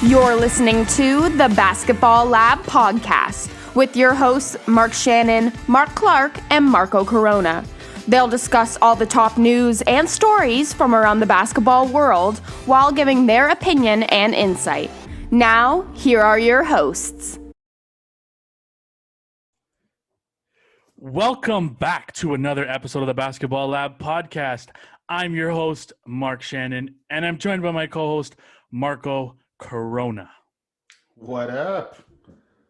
You're listening to the Basketball Lab podcast with your hosts Mark Shannon, Mark Clark, and Marco Corona. They'll discuss all the top news and stories from around the basketball world while giving their opinion and insight. Now, here are your hosts. Welcome back to another episode of the Basketball Lab podcast. I'm your host, Mark Shannon, and I'm joined by my co-host, Marco Corona. What up?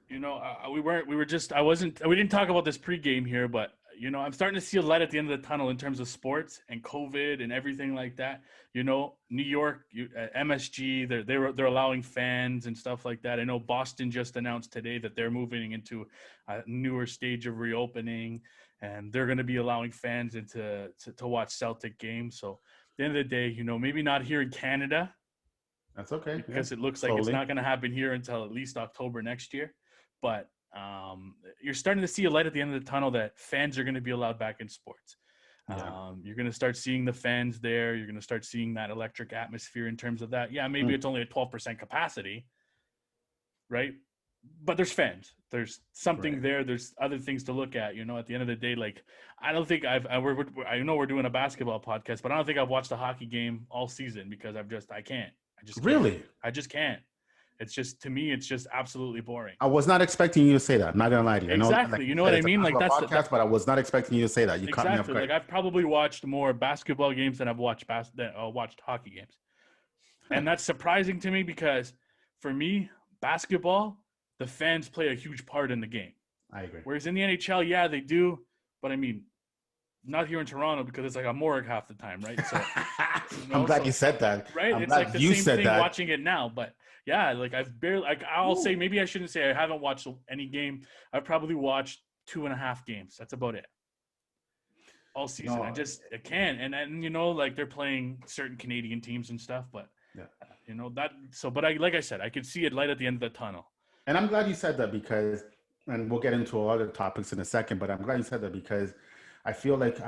You know, we didn't talk about this pregame here, but you know, I'm starting to see a light at the end of the tunnel in terms of sports and COVID and everything like that. You know, New York, MSG, they're allowing fans and stuff like that. I know Boston just announced today that they're moving into a newer stage of reopening, and they're going to be allowing fans to watch Celtic games. So at the end of the day, you know, maybe not here in Canada. That's okay. Because it looks like it's not going to happen here until at least October next year. But you're starting to see a light at the end of the tunnel that fans are going to be allowed back in sports. Yeah. You're going to start seeing the fans there. You're going to start seeing that electric atmosphere in terms of that. Yeah, maybe it's only a 12% capacity, right? But there's fans. There's something there. There's other things to look at. You know, at the end of the day, like I don't think I know we're doing a basketball podcast, but I don't think I've watched a hockey game all season because I can't. I just can't. It's just, to me, it's just absolutely boring. I was not expecting you to say that. I'm not gonna lie to you. Exactly. You know what I mean? Like that's podcast, but I was not expecting you to say that. You caught me off guard. Like I've probably watched more basketball games than I've watched hockey games, and that's surprising to me because, for me, basketball, the fans play a huge part in the game. I agree. Whereas in the NHL, yeah, they do, but I mean, not here in Toronto because it's like a morgue half the time, right? So I'm glad you said that. Right? I'm it's glad like the you same said thing that. watching it now, but yeah, like I'll say maybe I shouldn't say I haven't watched any game. I've probably watched 2.5 games. That's about it. All season. No, I can't. And you know, like they're playing certain Canadian teams and stuff, but yeah. You know, like I said, I could see it light at the end of the tunnel. And I'm glad you said that because, and we'll get into other topics in a second, but I'm glad you said that because I feel like,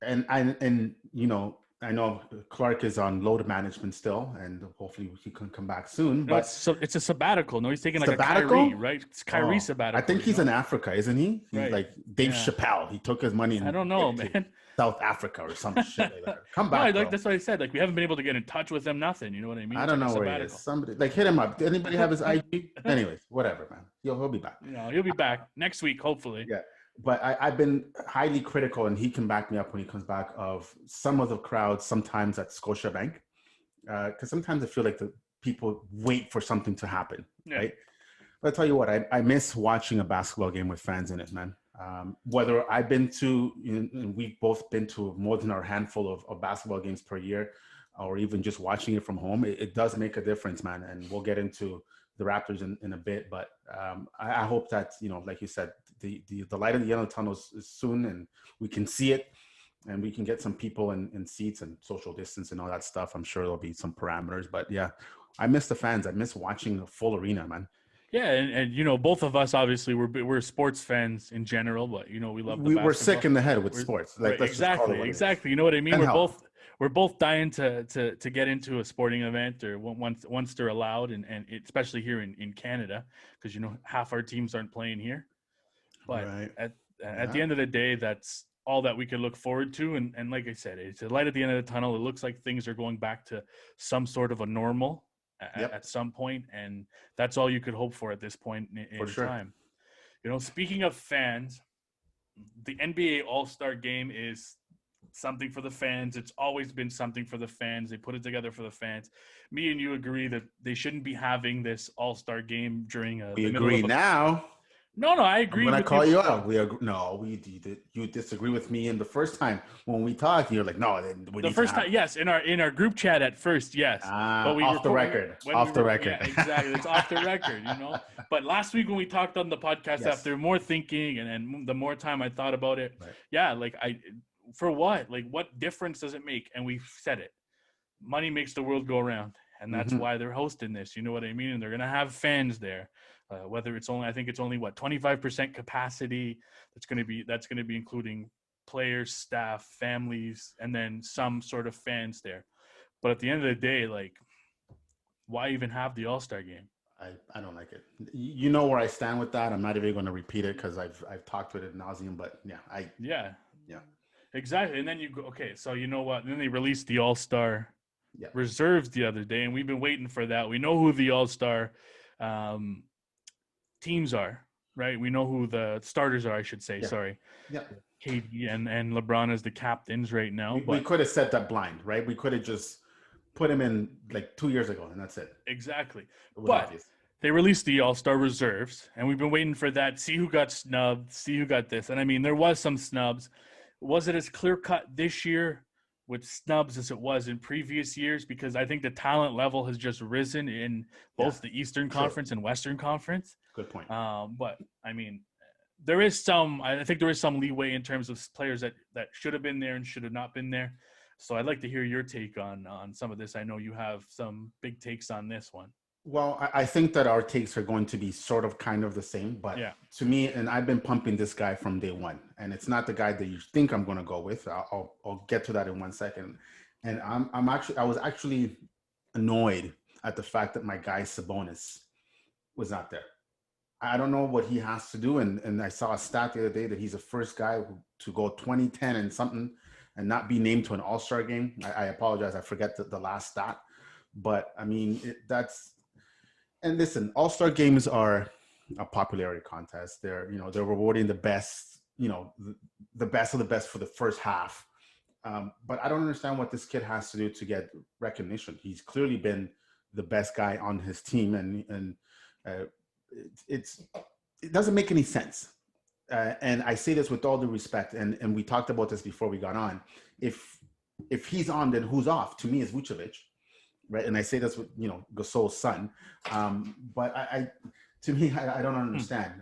and you know, I know Clark is on load management still, and hopefully he can come back soon. But it's a sabbatical. No, he's taking like sabbatical? a Kyrie, right? It's Kyrie sabbatical. I think he's in Africa, isn't he? He's right. Like Dave Chappelle. He took his money and I don't know, man. South Africa or some shit like that. Come back. No, that's what I said. Like we haven't been able to get in touch with him. Nothing. You know what I mean? I don't know where he is. Somebody like hit him up. Did anybody have his IG? Anyways, whatever, man. He'll be back. No, he'll be back next week, hopefully. Yeah. But I've been highly critical, and he can back me up when he comes back, of some of the crowds sometimes at Scotiabank. Because sometimes I feel like the people wait for something to happen, right? But I tell you what, I miss watching a basketball game with fans in it, man. Whether I've been to, and we've both been to more than our handful of basketball games per year, or even just watching it from home, it does make a difference, man. And we'll get into the Raptors in a bit, but I hope that, you know, like you said, the light at the end of the tunnel is soon, and we can see it, and we can get some people in seats and social distance and all that stuff. I'm sure there'll be some parameters, but yeah, I miss the fans. I miss watching a full arena, man. Yeah, and you know, both of us obviously we're sports fans in general, but you know, we love the we're sick in the head with sports. Like right, exactly. You know what I mean? We're both dying to get into a sporting event, or once they're allowed, and especially here in Canada, because you know half our teams aren't playing here. But at the end of the day, that's all that we can look forward to. And like I said, it's a light at the end of the tunnel. It looks like things are going back to some sort of a normal at some point, and that's all you could hope for at this point in time. You know, speaking of fans, the NBA All-Star Game is something for the fans. It's always been something for the fans. They put it together for the fans. Me and you agree that they shouldn't be having this All-Star Game during we agree now. No, I agree. When I call you out, we agree. No, you disagree with me in the first time when we talked. You're like, no. The first time, yes, in our group chat at first, yes. But off the record. Yeah, exactly. It's off the record, you know. But last week when we talked on the podcast, after more thinking and the more time I thought about it, like for what? Like, what difference does it make? And we said it. Money makes the world go around, and that's why they're hosting this. You know what I mean? And they're gonna have fans there. Whether it's only, I think it's only 25% capacity. That's going to be including players, staff, families, and then some sort of fans there. But at the end of the day, like, why even have the All-Star game? I don't like it. You know where I stand with that. I'm not even going to repeat it because I've talked with it ad nauseum. But yeah, exactly. And then you go, okay, so you know what? And then they released the All-Star reserves the other day, and we've been waiting for that. We know who the All-Star teams are, right? We know who the starters are, I should say. Sorry. Yeah. KD and LeBron as the captains right now. We could have set that blind, right? We could have just put him in like 2 years ago, and that's it. Exactly. But obvious. They released the All-Star reserves, and we've been waiting for that. See who got snubbed. See who got this. And, I mean, there was some snubs. Was it as clear-cut this year with snubs as it was in previous years? Because I think the talent level has just risen in both the Eastern Conference and Western Conference. Good point. But, I mean, I think there is some leeway in terms of players that should have been there and should have not been there. So I'd like to hear your take on some of this. I know you have some big takes on this one. Well, I think that our takes are going to be sort of kind of the same, but to me, and I've been pumping this guy from day one, and it's not the guy that you think I'm going to go with. I'll get to that in 1 second. And I was actually annoyed at the fact that my guy Sabonis was not there. I don't know what he has to do. And I saw a stat the other day that he's the first guy to go 20-10 and something and not be named to an All-Star game. I apologize. I forget the last stat. But, I mean, and listen, All-Star games are a popularity contest. They're rewarding the best, the best of the best for the first half. But I don't understand what this kid has to do to get recognition. He's clearly been the best guy on his team, and it doesn't make any sense. And I say this with all due respect, and we talked about this before we got on. If he's on, then who's off? To me, it's Vucevic, right? And I say this with Gasol's son. But I don't understand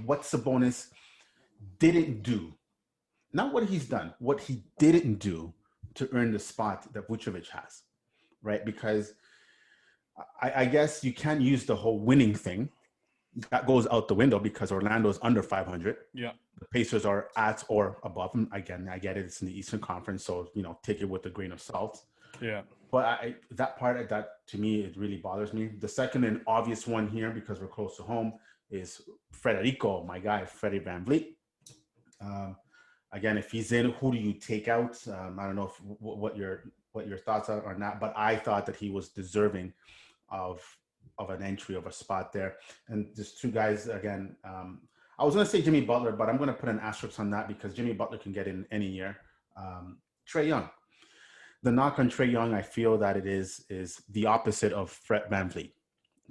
what Sabonis didn't do, not what he's done, what he didn't do to earn the spot that Vucevic has, right? Because I guess you can't use the whole winning thing. That goes out the window because Orlando's under 500. Yeah. The Pacers are at or above them. Again, I get it. It's in the Eastern Conference, so, take it with a grain of salt. Yeah. But that to me, it really bothers me. The second and obvious one here, because we're close to home, is Federico, my guy, Freddie Van Vleet. Again, if he's in, who do you take out? I don't know what your thoughts are or not, but I thought that he was deserving of an entry, of a spot there. And just two guys, again, I was going to say Jimmy Butler, but I'm going to put an asterisk on that because Jimmy Butler can get in any year. Trey Young. The knock on Trey Young, I feel that it is the opposite of Fred Van Vleet.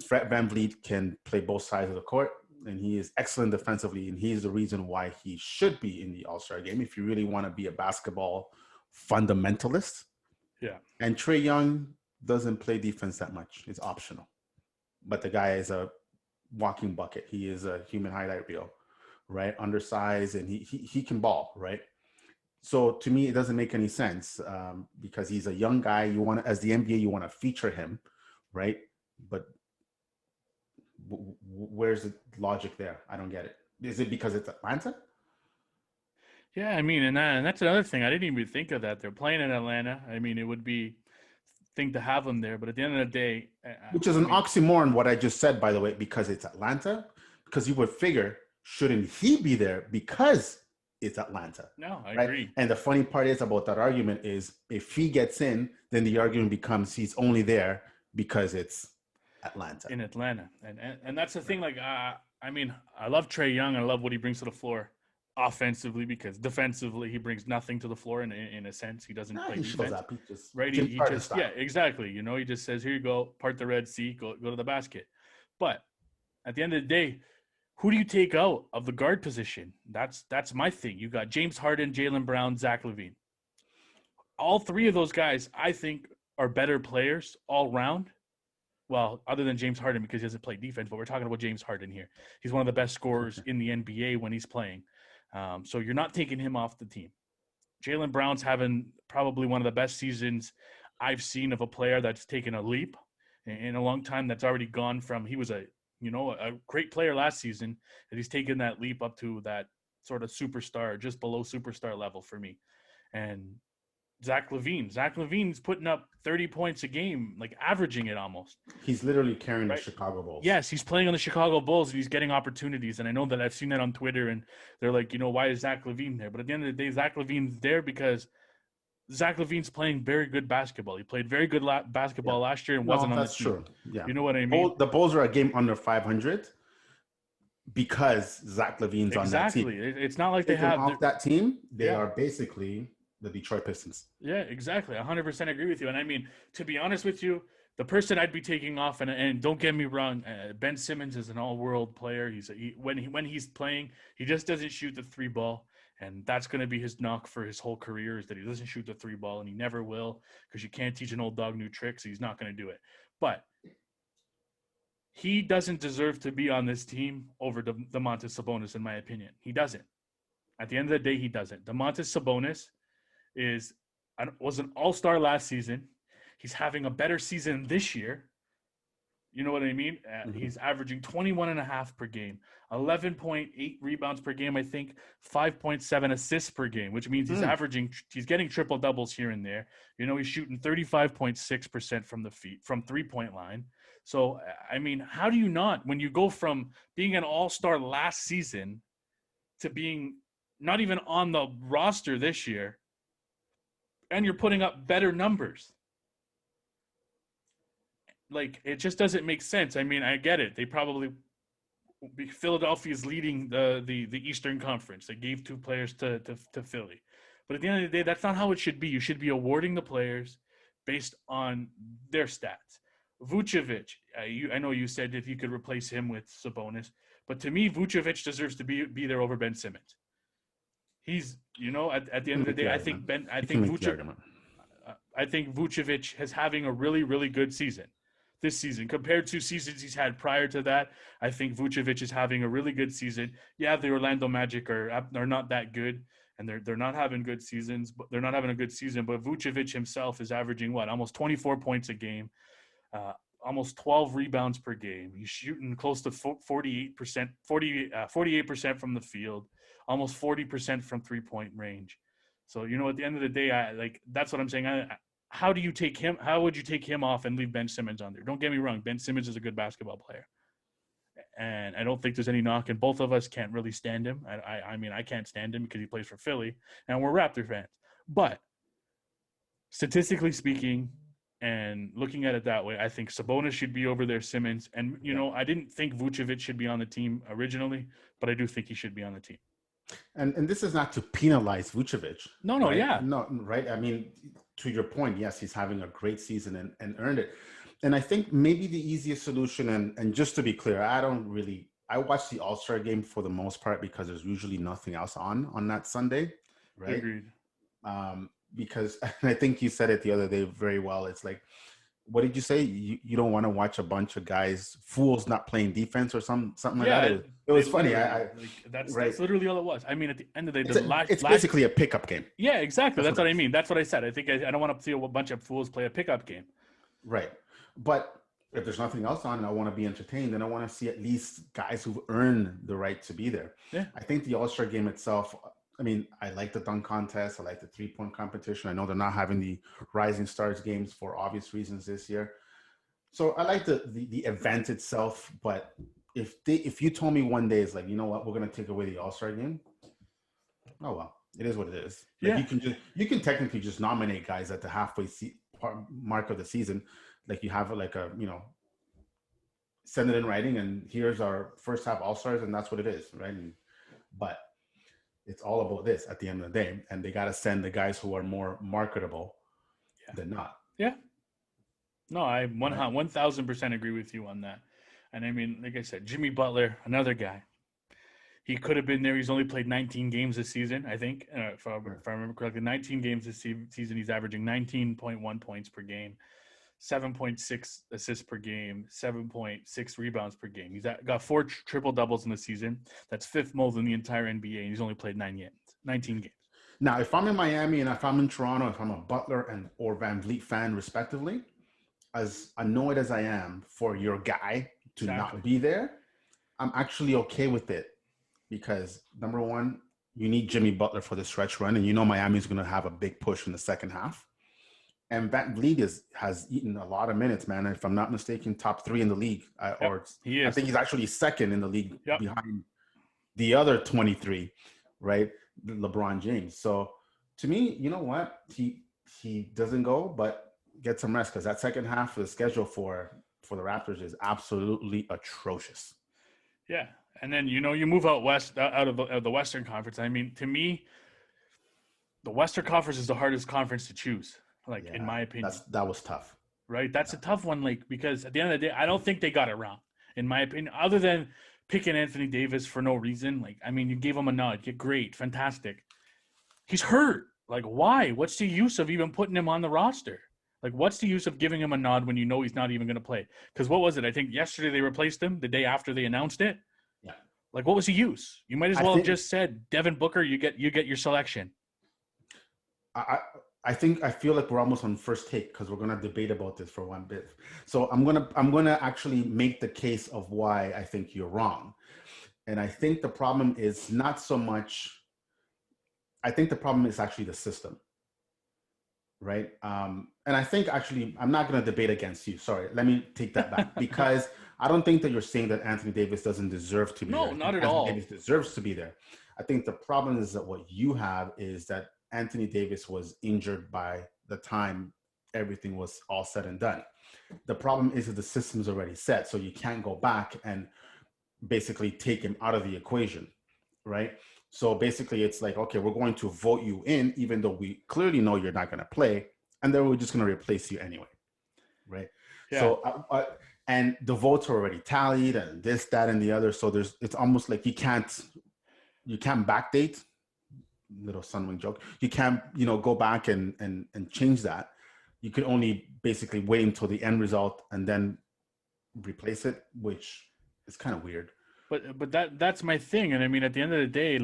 Fred Van Vleet can play both sides of the court, and he is excellent defensively, and he's the reason why he should be in the All-Star game if you really want to be a basketball fundamentalist. Yeah. And Trey Young doesn't play defense that much. It's optional. But the guy is a walking bucket. He is a human highlight reel, right? Undersized, and he can ball, right? So to me, it doesn't make any sense because he's a young guy. You want to, as the NBA, you want to feature him, right? But where's the logic there? I don't get it. Is it because it's Atlanta? Yeah, I mean, and that's another thing. I didn't even think of that. They're playing in Atlanta. I mean, it would be thing to have them there, but at the end of the day, which is an oxymoron, what I just said, by the way, because it's Atlanta. Because you would figure, shouldn't he be there because it's Atlanta? No, I right? agree. And the funny part is about that argument is if he gets in, then the argument becomes he's only there because it's Atlanta. In Atlanta, and that's the thing. Like, I mean, I love Trey Young. I love what he brings to the floor offensively, because defensively he brings nothing to the floor in a sense. He doesn't play defense. Up. He just, right? He just yeah, exactly. He just says, "Here you go, part the Red Sea, go to the basket." But at the end of the day, who do you take out of the guard position? That's my thing. You got James Harden, Jaylen Brown, Zach LaVine. All three of those guys, I think, are better players all round. Well, other than James Harden, because he doesn't play defense, but we're talking about James Harden here. He's one of the best scorers in the NBA when he's playing. So you're not taking him off the team. Jaylen Brown's having probably one of the best seasons I've seen of a player that's taken a leap in a long time. That's already gone from, he was a great player last season, and he's taken that leap up to that sort of superstar, just below superstar level for me. And Zach LaVine. Zach LaVine's putting up 30 points a game, like averaging it almost. He's literally carrying Right? the Chicago Bulls. Yes, he's playing on the Chicago Bulls and he's getting opportunities. And I know that I've seen that on Twitter and they're like, why is Zach LaVine there? But at the end of the day, Zach LaVine's there because Zach LaVine's playing very good basketball. He played very good basketball last year and wasn't on the team. That's true. Yeah. You know what I mean? The Bulls are a game under 500 because Zach LaVine's on that team. Exactly. It's not like they have off that team. They are basically the Detroit Pistons. Yeah, exactly. 100% agree with you. And I mean, to be honest with you, the person I'd be taking off, and don't get me wrong, Ben Simmons is an all-world player. When he's playing, he just doesn't shoot the three ball, and that's going to be his knock for his whole career is that he doesn't shoot the three ball, and he never will because you can't teach an old dog new tricks. So he's not going to do it. But he doesn't deserve to be on this team over Domantas Sabonis, in my opinion. He doesn't. At the end of the day, he doesn't. Domantas Sabonis was an all-star last season. He's having a better season this year. You know what I mean? He's averaging 21.5 per game, 11.8 rebounds per game, I think, 5.7 assists per game, which means he's getting triple doubles here and there. He's shooting 35.6% from three-point line. So, I mean, how do you not, when you go from being an all-star last season to being not even on the roster this year, and you're putting up better numbers? Like, it just doesn't make sense. I mean, I get it. Philadelphia's leading the Eastern Conference. They gave 2 players to Philly. But at the end of the day, that's not how it should be. You should be awarding the players based on their stats. Vucevic, I know you said if you could replace him with Sabonis, but to me, Vucevic deserves to be there over Ben Simmons. He's, at the end of the day, I think Vucevic is having a really, really good season this season compared to seasons he's had prior to that. I think Vucevic is having a really good season. Yeah, the Orlando Magic are not that good, and they're not having good seasons. But they're not having a good season. But Vucevic himself is averaging almost 24 points a game, almost 12 rebounds per game. He's shooting close to 48% from the field, almost 40% from 3-point range. So at the end of the day, that's what I'm saying. How would you take him off and leave Ben Simmons on there? Don't get me wrong. Ben Simmons is a good basketball player. And I don't think there's any knock. And both of us can't really stand him. I mean, I can't stand him because he plays for Philly and we're Raptor fans. But statistically speaking, and looking at it that way, I think Sabonis should be over there, Simmons. And, I didn't think Vucevic should be on the team originally, but I do think he should be on the team. And this is not to penalize Vucevic. No, right? Yeah. No, right? I mean, to your point, yes, he's having a great season and earned it. And I think maybe the easiest solution, and just to be clear, I watch the All-Star game for the most part because there's usually nothing else on that Sunday, right? Agreed. Because I think you said it the other day very well. It's like, what did you say? You don't want to watch a bunch of guys, fools not playing defense or something like that? It was funny. That's literally all it was. I mean, at the end of the day, it's basically a pickup game. Yeah, exactly. That's what I mean. That's what I said. I think I don't want to see a bunch of fools play a pickup game. Right. But if there's nothing else on and I want to be entertained, then I want to see at least guys who've earned the right to be there. Yeah. I think the All-Star game itself, I mean, I like the dunk contest. I like the 3-point competition. I know they're not having the Rising Stars games for obvious reasons this year. So I like the event itself. But if you told me one day, it's like, you know what, we're going to take away the All-Star game. Oh, well, it is what it is. Like, yeah. You can technically just nominate guys at the halfway mark of the season. Like you have send it in writing and here's our first half All-Stars and that's what it is, right? But it's all about this at the end of the day. And they got to send the guys who are more marketable than not. Yeah. No, I 1,000% agree with you on that. And I mean, like I said, Jimmy Butler, another guy. He could have been there. He's only played 19 games this season, I think. If I remember correctly, 19 games this season. He's averaging 19.1 points per game, 7.6 assists per game, 7.6 rebounds per game. He's got 4 triple doubles in the season. That's 5th most in the entire NBA, and he's only played 19 games. Now, if I'm in Miami and if I'm in Toronto, if I'm a Butler or Van Vleet fan, respectively, as annoyed as I am for your guy to not be there, I'm actually okay with it because, number one, you need Jimmy Butler for the stretch run, and you know Miami's going to have a big push in the second half. And Van Vleet has eaten a lot of minutes, man. And if I'm not mistaken, top 3 in the league, he is. I think he's actually second in the league behind the other 23, right? LeBron James. So to me, you know what? He doesn't go, but get some rest because that second half of the schedule for the Raptors is absolutely atrocious. Yeah, and then you move out west, out of the Western Conference. I mean, to me, the Western Conference is the hardest conference to choose. In my opinion, that was tough. Right, that's a tough one. Because at the end of the day, I don't think they got it wrong, in my opinion. Other than picking Anthony Davis for no reason, you gave him a nod. Great, fantastic. He's hurt. Why? What's the use of even putting him on the roster? What's the use of giving him a nod when you know he's not even going to play? Because what was it? I think yesterday they replaced him the day after they announced it. Yeah. What was the use? You might as well have just said, Devin Booker, you get your selection. I feel like we're almost on first take because we're going to debate about this for one bit. So I'm going to actually make the case of why I think you're wrong. And I think the problem is not so much, I think the problem is actually the system. Right. And I think actually, I'm not going to debate against you. Sorry. Let me take that back because I don't think that you're saying that Anthony Davis doesn't deserve to be there. No, not at all. Anthony Davis deserves to be there. I think the problem is that what you have is that Anthony Davis was injured by the time everything was all said and done. The problem is that the system's already set. So you can't go back and basically take him out of the equation. Right. So basically it's okay, we're going to vote you in, even though we clearly know you're not going to play. And then we're just going to replace you anyway. Right. Yeah. So, and the votes are already tallied and this, that, and the other. So it's almost like you can't backdate. Little Sunwing joke. You can't, go back and change that. You could only basically wait until the end result and then replace it, which is kind of weird. But that's my thing. And I mean, at the end of the day,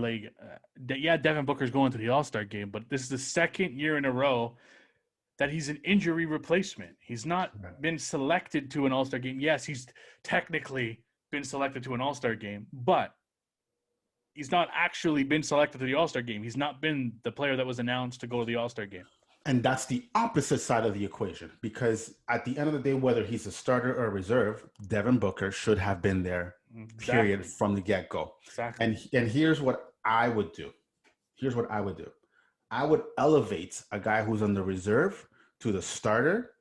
Devin Booker's going to the All-Star game, but this is the second year in a row that he's an injury replacement. He's not been selected to an All-Star game. Yes, he's technically been selected to an All-Star game, but he's not actually been selected to the All-Star game. He's not been the player that was announced to go to the All-Star game. And that's the opposite side of the equation, because at the end of the day, whether he's a starter or a reserve, Devin Booker should have been there, period, from the get-go. Exactly. And here's what I would do. I would elevate a guy who's on the reserve to the starter,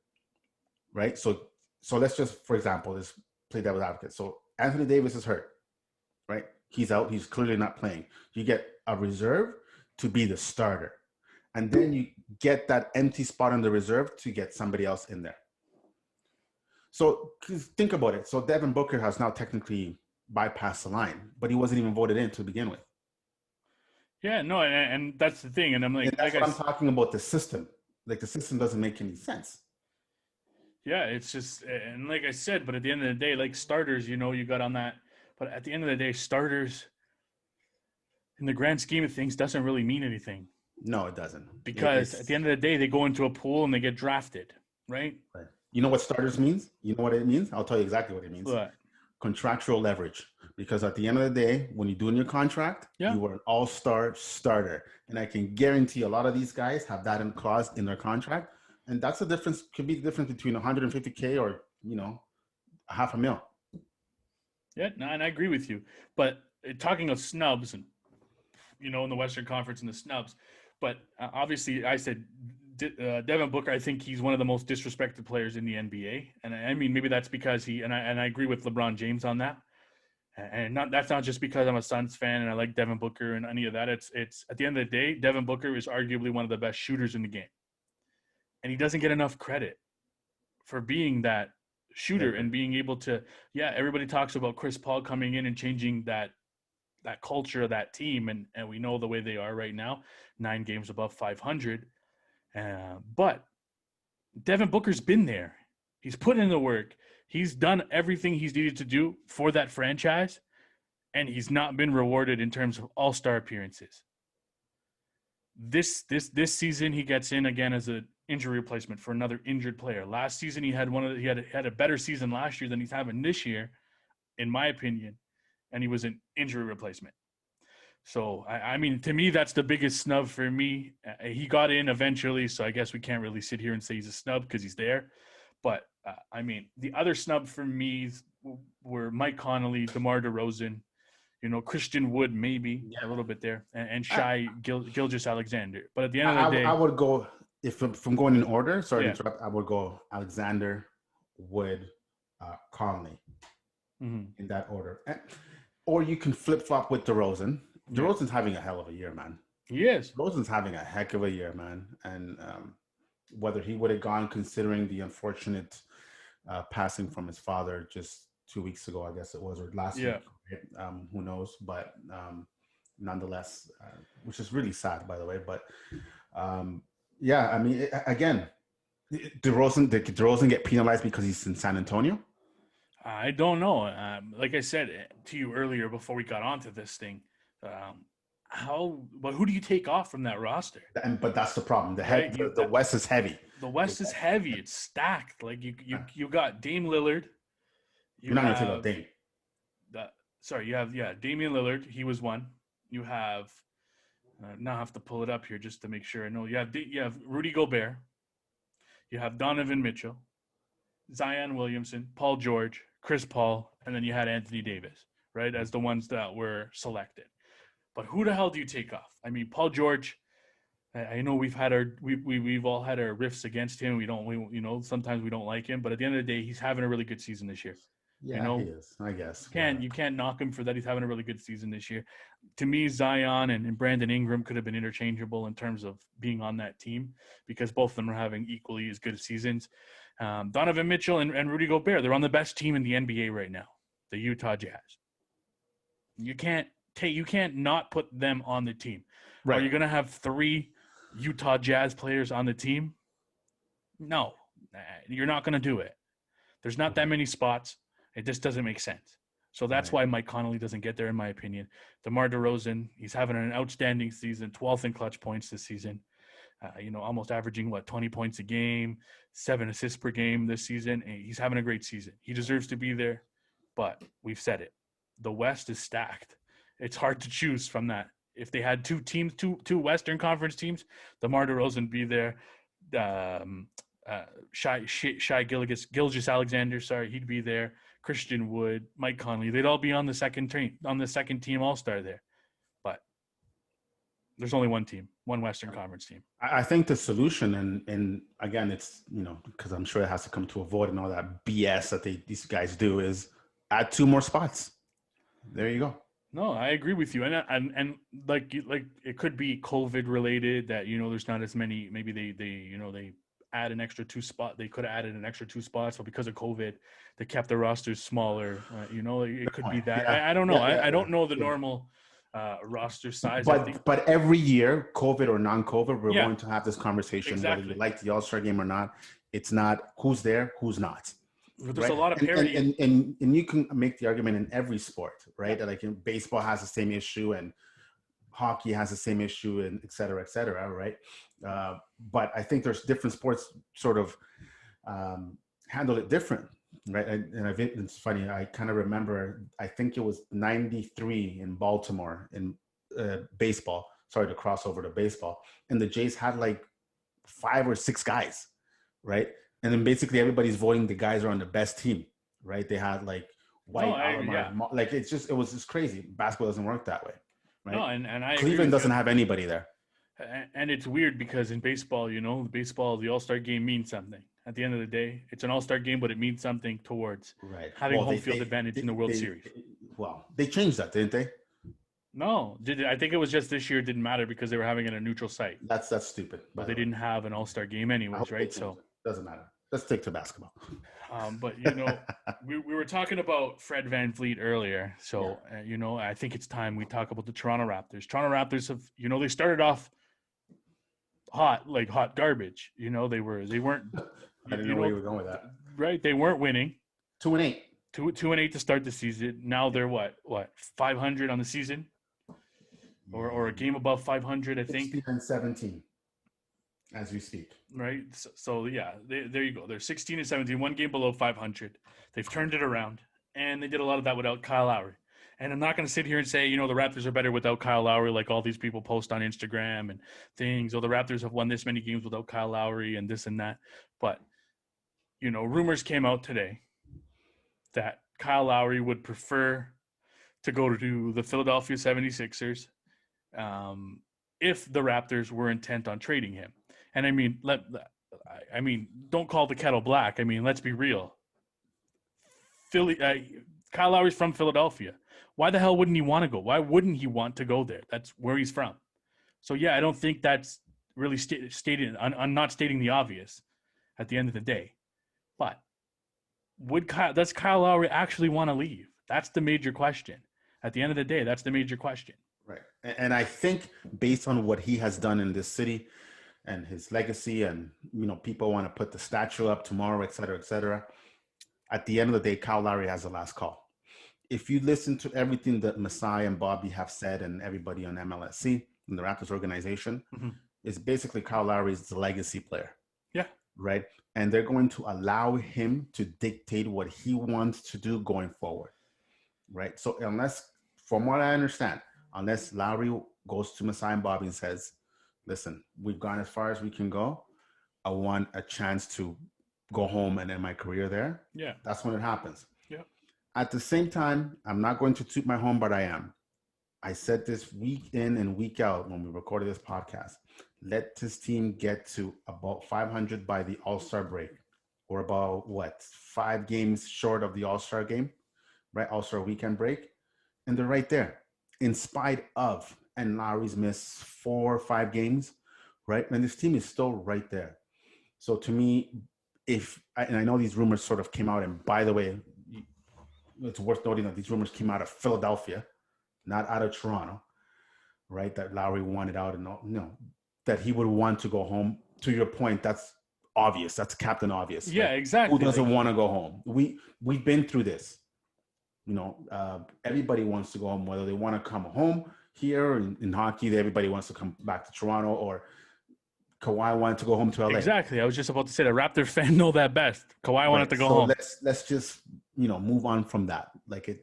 right? So let's just, for example, let's play devil's advocate. So Anthony Davis is hurt, right? He's out. He's clearly not playing. You get a reserve to be the starter. And then you get that empty spot in the reserve to get somebody else in there. So think about it. So Devin Booker has now technically bypassed the line, but he wasn't even voted in to begin with. Yeah, no, and that's the thing. And I'm like, that's what I'm talking about, the system. The system doesn't make any sense. Yeah, it's just, and like I said, but at the end of the day, starters, you got on that. But at the end of the day, starters, in the grand scheme of things, doesn't really mean anything. No, it doesn't. Because at the end of the day, they go into a pool and they get drafted, right? Right. You know what starters means? You know what it means? I'll tell you exactly what it means. What? Contractual leverage. Because at the end of the day, when you're doing your contract, you are an all-star starter. And I can guarantee a lot of these guys have that in clause in their contract. And that's the difference, could be the difference between $150K or, $500,000. Yeah, no, and I agree with you. But talking of snubs and, in the Western Conference and the snubs, but obviously I said Devin Booker, I think he's one of the most disrespected players in the NBA. And I mean, maybe that's because I agree with LeBron James on that. And that's not just because I'm a Suns fan and I like Devin Booker and any of that. It's at the end of the day, Devin Booker is arguably one of the best shooters in the game. And he doesn't get enough credit for being that shooter and being able to, everybody talks about Chris Paul coming in and changing that culture of that team. And we know the way they are right now, 9 games above 500. But Devin Booker's been there. He's put in the work. He's done everything he's needed to do for that franchise. And he's not been rewarded in terms of all-star appearances. This season, he gets in again as an injury replacement for another injured player. Last season, he had a better season last year than he's having this year, in my opinion, and he was an injury replacement. So, I mean, to me, that's the biggest snub for me. He got in eventually, so I guess we can't really sit here and say he's a snub because he's there. But, I mean, the other snub for me were Mike Conley, DeMar DeRozan, Christian Wood maybe a little bit there, and Shai Gilgeous-Alexander. But at the end of the day, I would go if I'm going in order. Sorry to interrupt. I would go Alexander, Wood, Conley, in that order, or you can flip flop with DeRozan. DeRozan's having a hell of a year, man. He is. DeRozan's having a heck of a year, man, and whether he would have gone, considering the unfortunate passing from his father just 2 weeks ago, I guess it was, or last week. Who knows? But nonetheless, which is really sad, by the way. But yeah, I mean, again, did DeRozan get penalized because he's in San Antonio? I don't know. Like I said to you earlier before we got onto this thing, but who do you take off from that roster? But that's the problem. The West is heavy. The West is heavy. It's stacked. Like you got Dame Lillard. You're not going to take out Dame. You have Damian Lillard. He was one. You have now I have to pull it up here just to make sure I know. You have Rudy Gobert. You have Donovan Mitchell, Zion Williamson, Paul George, Chris Paul, and then you had Anthony Davis, right, as the ones that were selected. But who the hell do you take off? I mean, Paul George. I know we've all had our riffs against him. Sometimes we don't like him, but at the end of the day, he's having a really good season this year. Yeah, he is, I guess. You can't knock him for that. He's having a really good season this year. To me, Zion and Brandon Ingram could have been interchangeable in terms of being on that team because both of them are having equally as good seasons. Donovan Mitchell and Rudy Gobert, they're on the best team in the NBA right now, the Utah Jazz. You can't not put them on the team. Right. Are you going to have 3 Utah Jazz players on the team? No, you're not going to do it. There's not that many spots. It just doesn't make sense. So that's why Mike Conley doesn't get there, in my opinion. DeMar DeRozan, he's having an outstanding season, 12th in clutch points this season. Almost averaging, 20 points a game, 7 assists per game this season. And he's having a great season. He deserves to be there, but we've said it. The West is stacked. It's hard to choose from that. If they had 2 teams, two Western Conference teams, DeMar DeRozan would be there. Shai Gilgeous-Alexander, he'd be there. Christian Wood, Mike Conley, they'd all be on the second team All-Star there. But there's only one team, one Western Conference team. I think the solution, and again, it's, because I'm sure it has to come to a vote and all that BS that these guys do, is add 2 more spots. There you go. No, I agree with you. And like it could be COVID related that, there's not as many, maybe they add an extra 2 spot. They could have added an extra 2 spots, but because of COVID, they kept the rosters smaller. It could be that. Yeah. I don't know. I don't know the normal roster size. But every year, COVID or non-COVID, we're going to have this conversation, whether you like the All-Star game or not. It's not who's there, who's not. There's a lot of parity. And you can make the argument in every sport, right? Like baseball has the same issue and hockey has the same issue, and et cetera, right? But I think there's different sports sort of handle it different, right? And it's funny, I kind of remember, I think it was 93 in Baltimore in baseball, sorry to cross over to baseball, and the Jays had like 5 or 6 guys, right? And then basically everybody's voting the guys are on the best team, right? They had like like it was just crazy. Basketball doesn't work that way. Right? No, and I Cleveland doesn't have anybody there. And it's weird because in baseball, the All-Star game means something. At the end of the day, it's an All-Star game, but it means something towards having home field advantage in the World Series. They changed that, didn't they? No, I think it was just this year. It didn't matter because they were having it in a neutral site. That's stupid. But they didn't have an All-Star game anyways, right? So doesn't matter. Let's stick to basketball. But we were talking about Fred Van Vleet earlier, so I think it's time we talk about the Toronto Raptors. Toronto Raptors have, they started off hot garbage. They weren't. I didn't know where you were going with that. Right, they weren't winning. 2-8. 2-8 to start the season. Now they're what 500 on the season, or a game above 500, I think. 16 and 17. As we speak. Right. So there you go. They're 16 and 17, one game below 500. They've turned it around, and they did a lot of that without Kyle Lowry. And I'm not going to sit here and say, the Raptors are better without Kyle Lowry, like all these people post on Instagram and things. The Raptors have won this many games without Kyle Lowry and this and that. But, rumors came out today that Kyle Lowry would prefer to go to the Philadelphia 76ers if the Raptors were intent on trading him. And don't call the kettle black. Let's be real. Kyle Lowry's from Philadelphia. Why the hell wouldn't he want to go? Why wouldn't he want to go there? That's where he's from. So, yeah, I don't think that's really stated. I'm not stating the obvious at the end of the day. But does Kyle Lowry actually want to leave? That's the major question. At the end of the day, that's the major question. Right. And I think based on what he has done in this city and his legacy and, people want to put the statue up tomorrow, et cetera, at the end of the day, Kyle Lowry has the last call. If you listen to everything that Masai and Bobby have said and everybody on MLSC and the Raptors organization, it's basically Kyle Lowry's the legacy player. Yeah. Right. And they're going to allow him to dictate what he wants to do going forward. Right. So from what I understand, unless Lowry goes to Masai and Bobby and says, listen, we've gone as far as we can go. I want a chance to go home and end my career there. Yeah. That's when it happens. Yeah. At the same time, I'm not going to toot my horn, but I am. I said this week in and week out when we recorded this podcast. Let this team get to about 500 by the All-Star break, or about 5 games short of the All-Star game, right? All-Star weekend break. And they're right there in spite of, and Lowry's missed 4 or 5 games, right? And this team is still right there. So to me, and I know these rumors sort of came out, and by the way, it's worth noting that these rumors came out of Philadelphia, not out of Toronto, right? That Lowry wanted out and that he would want to go home. To your point, that's obvious. That's Captain Obvious. Yeah, right? exactly. Who doesn't want to go home? We've been through this. Everybody wants to go home, whether they want to come home here in hockey. Everybody wants to come back to Toronto, or Kawhi wanted to go home to LA. Exactly. I was just about to say that Raptor fan know that best. Kawhi wanted to go home. Let's just move on from that.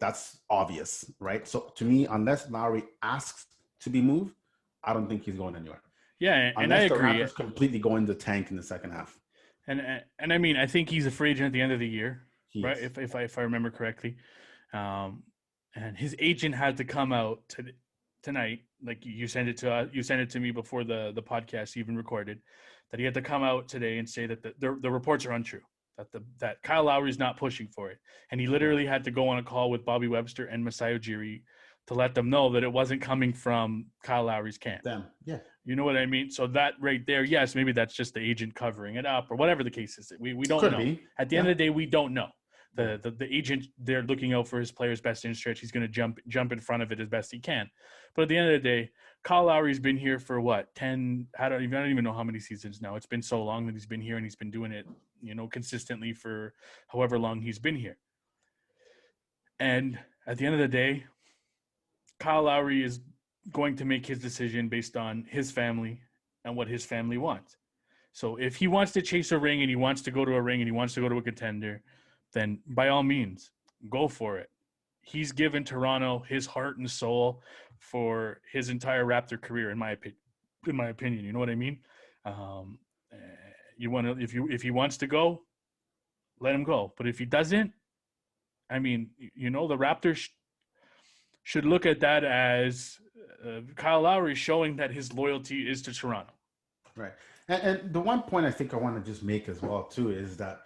That's obvious, right? So to me, unless Lowry asks to be moved, I don't think he's going anywhere. Yeah, and unless I agree. The Raptors completely go in the tank in the second half. And I think he's a free agent at the end of the year, right? If I remember correctly. And his agent had to come out tonight, like you sent it to me before the podcast even recorded, that he had to come out today and say that the reports are untrue, that Kyle Lowry is not pushing for it, and he literally had to go on a call with Bobby Webster and Masai Ujiri to let them know that it wasn't coming from Kyle Lowry's camp. Yeah. You know what I mean? So that right there, yes, maybe that's just the agent covering it up or whatever the case is. We don't know. At the end of the day, we don't know. The agent, they're looking out for his player's best interest. He's going to jump in front of it as best he can. But at the end of the day, Kyle Lowry's been here for what, 10? I don't even know how many seasons now. It's been so long that he's been here, and he's been doing it, consistently for however long he's been here. And at the end of the day, Kyle Lowry is going to make his decision based on his family and what his family wants. So if he wants to chase a ring and he wants to go to a ring and he wants to go to a contender, then by all means, go for it. He's given Toronto his heart and soul for his entire Raptor career, in my opinion. You know what I mean? If he wants to go, let him go. But if he doesn't, the Raptors should look at that as Kyle Lowry showing that his loyalty is to Toronto. Right. And the one point I think I want to just make as well, too, is that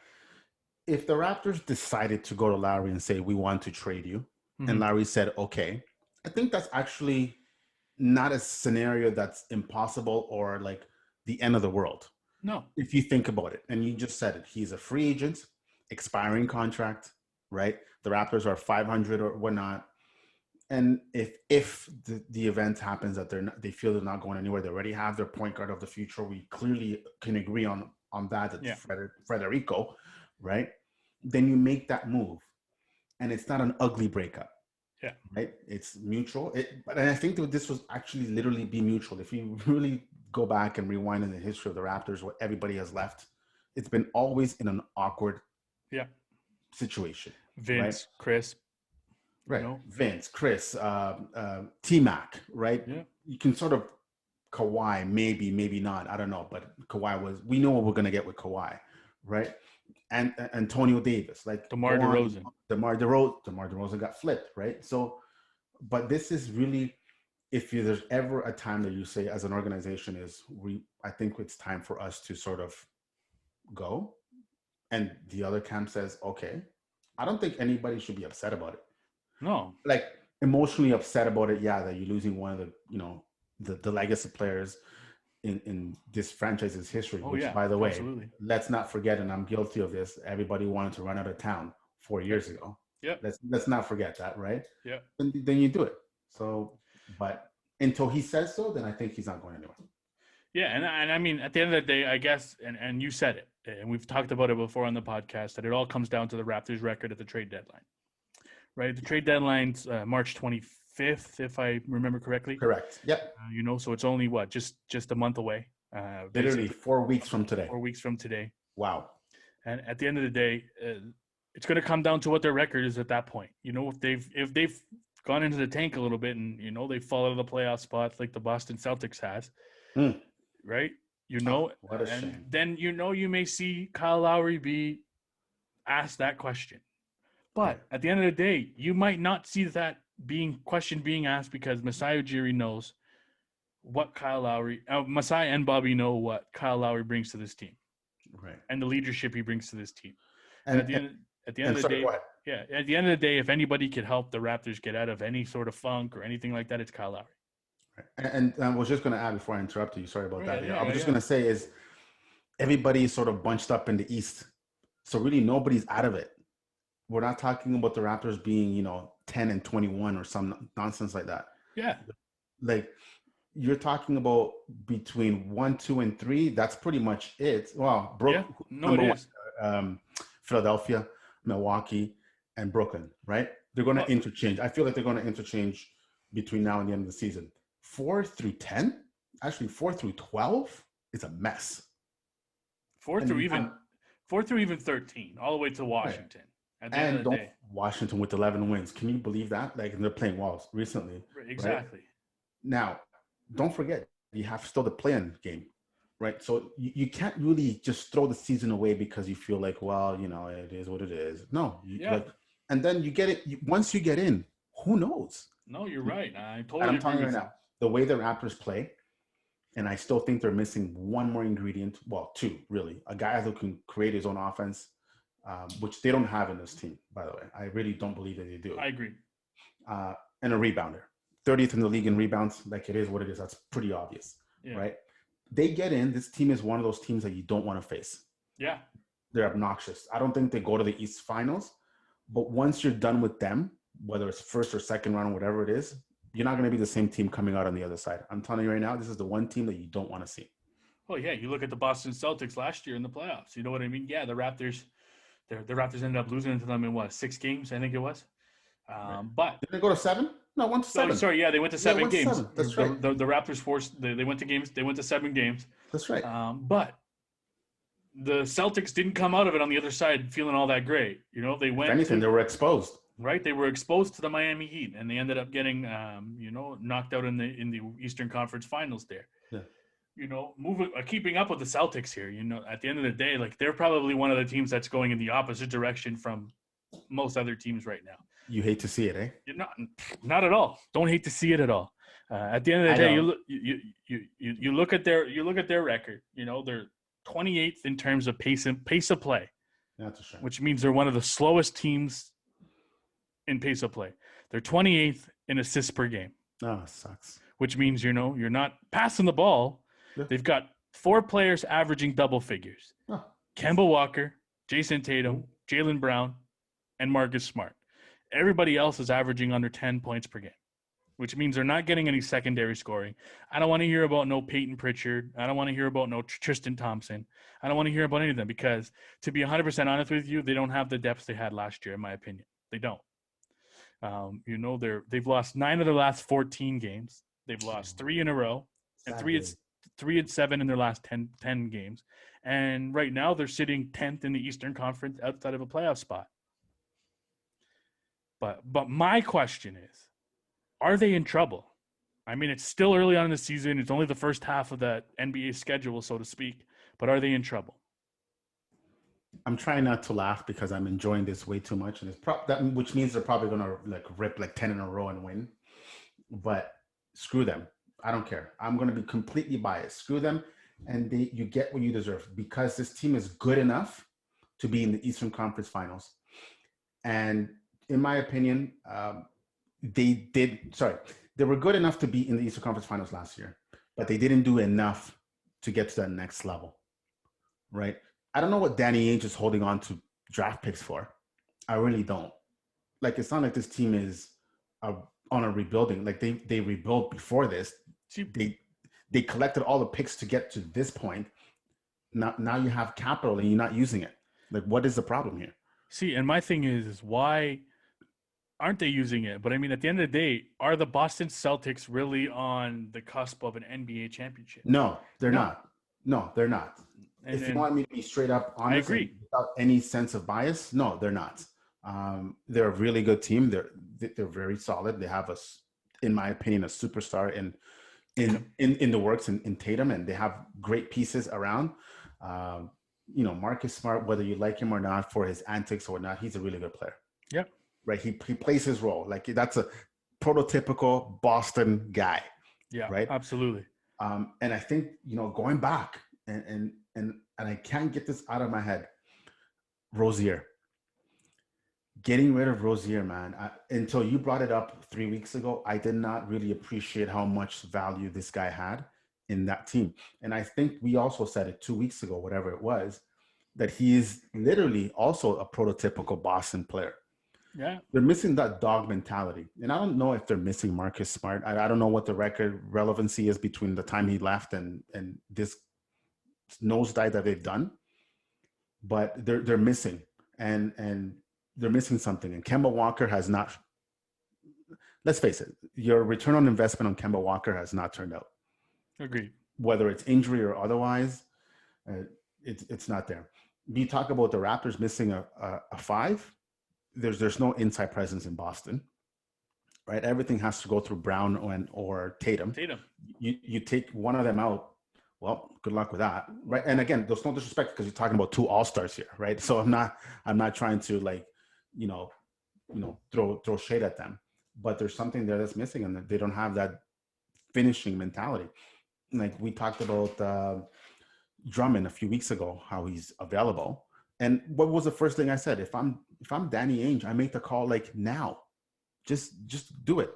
if the Raptors decided to go to Lowry and say, we want to trade you, and Lowry said, okay, I think that's actually not a scenario that's impossible or like the end of the world. No. If you think about it, and you just said it, he's a free agent, expiring contract, right? The Raptors are 500 or whatnot. And if the event happens that they feel they're not going anywhere, they already have their point guard of the future. We clearly can agree on that. It's Federico, right? Then you make that move, and it's not an ugly breakup. Yeah. Right. It's mutual. But I think that this was actually literally be mutual. If you really go back and rewind in the history of the Raptors, what everybody has left, it's been always in an awkward situation. Vince, right? Chris. Right. You know? Vince, Chris, T-Mac, right? Yeah. You can sort of Kawhi, maybe not. I don't know. But we know what we're going to get with Kawhi, right? And Antonio Davis, like DeMar DeRozan. DeMar DeRozan got flipped, right? So, but this is really, if there's ever a time that you say as an organization I think it's time for us to sort of go, and the other camp says, okay, I don't think anybody should be upset about it. No. Like emotionally upset about it, yeah, that you're losing one of the legacy players in this franchise's history, by the way, absolutely. Let's not forget, and I'm guilty of this, everybody wanted to run out of town 4 years ago. Yeah. Let's not forget that, right? Yeah. Then you do it. So, but until he says so, then I think he's not going anywhere. Yeah, and I mean, at the end of the day, I guess, and you said it, and we've talked about it before on the podcast, that it all comes down to the Raptors' record at the trade deadline, right? The trade deadline's March 25th, if I remember correctly. Correct. Yep. So it's only just a month away. Literally 4 weeks from today. 4 weeks from today. Wow. And at the end of the day, it's going to come down to what their record is at that point. If they've gone into the tank a little bit and they fall out of the playoff spots like the Boston Celtics has, right? What a shame. Then you may see Kyle Lowry be asked that question. But at the end of the day, you might not see that question being asked because Masai Ujiri knows what Masai and Bobby know what Kyle Lowry brings to this team, right? And the leadership he brings to this team. And at the end of the day, at the end of the day, if anybody could help the Raptors get out of any sort of funk or anything like that, it's Kyle Lowry. And I was just going to add before I interrupted you. Sorry about that. I was just going to say is everybody is sort of bunched up in the East, so really nobody's out of it. We're not talking about the Raptors being 10-21 or some nonsense like that. Yeah, like you're talking about between 1, 2, and 3. That's pretty much it. Well, Philadelphia, Milwaukee, and Brooklyn. Right? They're going to interchange. I feel like they're going to interchange between now and the end of the season. 4 through 10, actually 4 through 12 is a mess. 4 through even 13, all the way to Washington. Right. And don't Washington with 11 wins. Can you believe that? Like they're playing well recently. Exactly. Right? Now, don't forget you have still the play-in game, right? So you can't really just throw the season away because you feel like, well, it is what it is. No, and then you get it. Once you get in, who knows? No, you're right. I'm telling you right now, the way the Raptors play, and I still think they're missing one more ingredient. Well, two, really. A guy who can create his own offense, which they don't have in this team, by the way. I really don't believe that they do. I agree. And a rebounder. 30th in the league in rebounds. Like, it is what it is. That's pretty obvious, right? They get in. This team is one of those teams that you don't want to face. Yeah. They're obnoxious. I don't think they go to the East Finals. But once you're done with them, whether it's first or second round, whatever it is, you're not going to be the same team coming out on the other side. I'm telling you right now, this is the one team that you don't want to see. Well, yeah, you look at the Boston Celtics last year in the playoffs. You know what I mean? Yeah, the Raptors ended up losing to them in 6 games, I think it was. But did they go to 7? No, 1 to 7. Sorry, yeah, they went to 7 games. 7. That's right. The Raptors forced. They went to games. They went to 7 games. That's right. But the Celtics didn't come out of it on the other side feeling all that great. They went. If anything, they were exposed. Right, they were exposed to the Miami Heat, and they ended up getting, knocked out in the Eastern Conference Finals there. Yeah. Keeping up with the Celtics here. At the end of the day, like they're probably one of the teams that's going in the opposite direction from most other teams right now. You hate to see it, eh? Not at all. Don't hate to see it at all. At the end of the day, you look at their record. They're 28th in terms of pace of play. That's a shame. Which means they're one of the slowest teams in pace of play. They're 28th in assists per game. Oh, it sucks. Which means you're not passing the ball. Yeah. They've got 4 players averaging double figures. Oh. Kemba Walker, Jason Tatum, Jaylen Brown, and Marcus Smart. Everybody else is averaging under 10 points per game, which means they're not getting any secondary scoring. I don't want to hear about no Peyton Pritchard. I don't want to hear about no Tristan Thompson. I don't want to hear about any of them because, to be 100% honest with you, they don't have the depth they had last year, in my opinion. They don't. They've lost 9 of their last 14 games. They've lost 3 in a row, and 3 and 7 in their last 10 games. And right now they're sitting 10th in the Eastern Conference outside of a playoff spot. But my question is, are they in trouble? I mean, it's still early on in the season. It's only the first half of the NBA schedule, so to speak. But are they in trouble? I'm trying not to laugh because I'm enjoying this way too much, and which means they're probably gonna rip 10 in a row and win. But screw them. I don't care. I'm gonna be completely biased. Screw them, and you get what you deserve because this team is good enough to be in the Eastern Conference Finals. And in my opinion, they were good enough to be in the Eastern Conference Finals last year, but they didn't do enough to get to that next level, right? I don't know what Danny Ainge is holding on to draft picks for. I really don't. It's not like this team is on a rebuilding. They rebuilt before this. They collected all the picks to get to this point. Now you have capital and you're not using it. What is the problem here? See, and my thing is why aren't they using it? But I mean, at the end of the day, are the Boston Celtics really on the cusp of an NBA championship? No, they're not. No, they're not. If you want me to be straight up honest, I agree. Without any sense of bias, no, they're not. They're a really good team. They're very solid. They have in my opinion, a superstar in the works in Tatum, and they have great pieces around. Marcus Smart, whether you like him or not for his antics or not, he's a really good player. Yep. Right. He plays his role. That's a prototypical Boston guy. Yeah. Right. Absolutely. And I think, going back and I can't get this out of my head. Rozier. Getting rid of Rozier, man. Until you brought it up 3 weeks ago, I did not really appreciate how much value this guy had in that team. And I think we also said it 2 weeks ago, whatever it was, that he is literally also a prototypical Boston player. Yeah. They're missing that dog mentality. And I don't know if they're missing Marcus Smart. I don't know what the record relevancy is between the time he left and this nosedive that they've done. But they're missing. And they're missing something. And Kemba Walker has not, let's face it, your return on investment on Kemba Walker has not turned out. Agreed. Whether it's injury or otherwise, it's not there. You talk about the Raptors missing a five. There's no inside presence in Boston, right? Everything has to go through Brown or Tatum. You take one of them out, well, good luck with that, right? And again, there's no disrespect because you're talking about two all-stars here, right? So I'm not trying to throw shade at them, but there's something there that's missing, and they don't have that finishing mentality. We talked about Drummond a few weeks ago, how he's available. And what was the first thing I said? If I'm Danny Ainge, I make the call now. Just do it.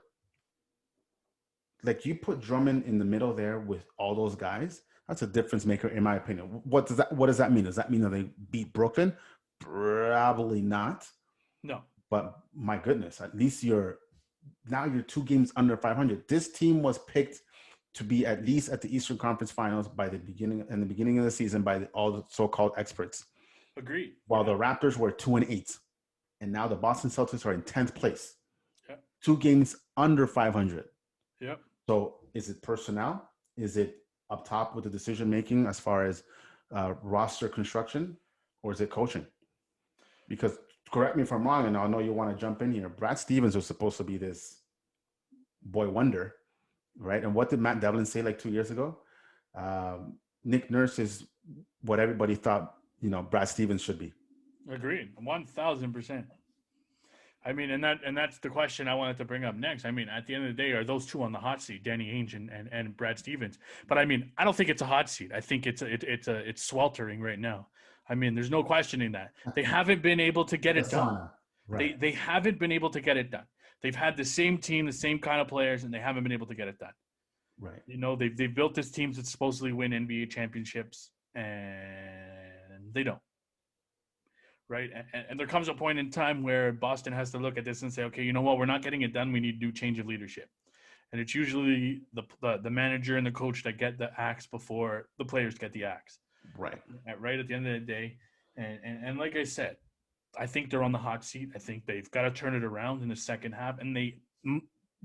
You put Drummond in the middle there with all those guys. That's a difference maker, in my opinion. What does that mean? Does that mean that they beat Brooklyn? Probably not. No. But my goodness, at least you're 2 games under 500. This team was picked to be at least at the Eastern Conference Finals in the beginning of the season by all the so-called experts. Agreed. While the Raptors were 2-8, and now the Boston Celtics are in 10th place. Yep. 2 games under 500. Yep. So is it personnel? Is it up top with the decision making as far as roster construction, or is it coaching? Because correct me if I'm wrong, and I know you want to jump in here. Brad Stevens was supposed to be this boy wonder, right? And what did Matt Devlin say 2 years ago? Nick Nurse is what everybody thought Brad Stevens should be. Agreed. 1,000%. I mean, and that's the question I wanted to bring up next. I mean, at the end of the day, are those two on the hot seat, Danny Ainge and Brad Stevens? But I mean, I don't think it's a hot seat. I think it's sweltering right now. I mean, there's no questioning that. They haven't been able to get it done. Right. They haven't been able to get it done. They've had the same team, the same kind of players, and they haven't been able to get it done. Right. They've built this team to supposedly win NBA championships, and they don't. Right. And there comes a point in time where Boston has to look at this and say, okay, you know what? We're not getting it done. We need to do change of leadership. And it's usually the manager and the coach that get the axe before the players get the axe. Right. Right at the end of the day. And like I said, I think they're on the hot seat. I think they've got to turn it around in the second half, and they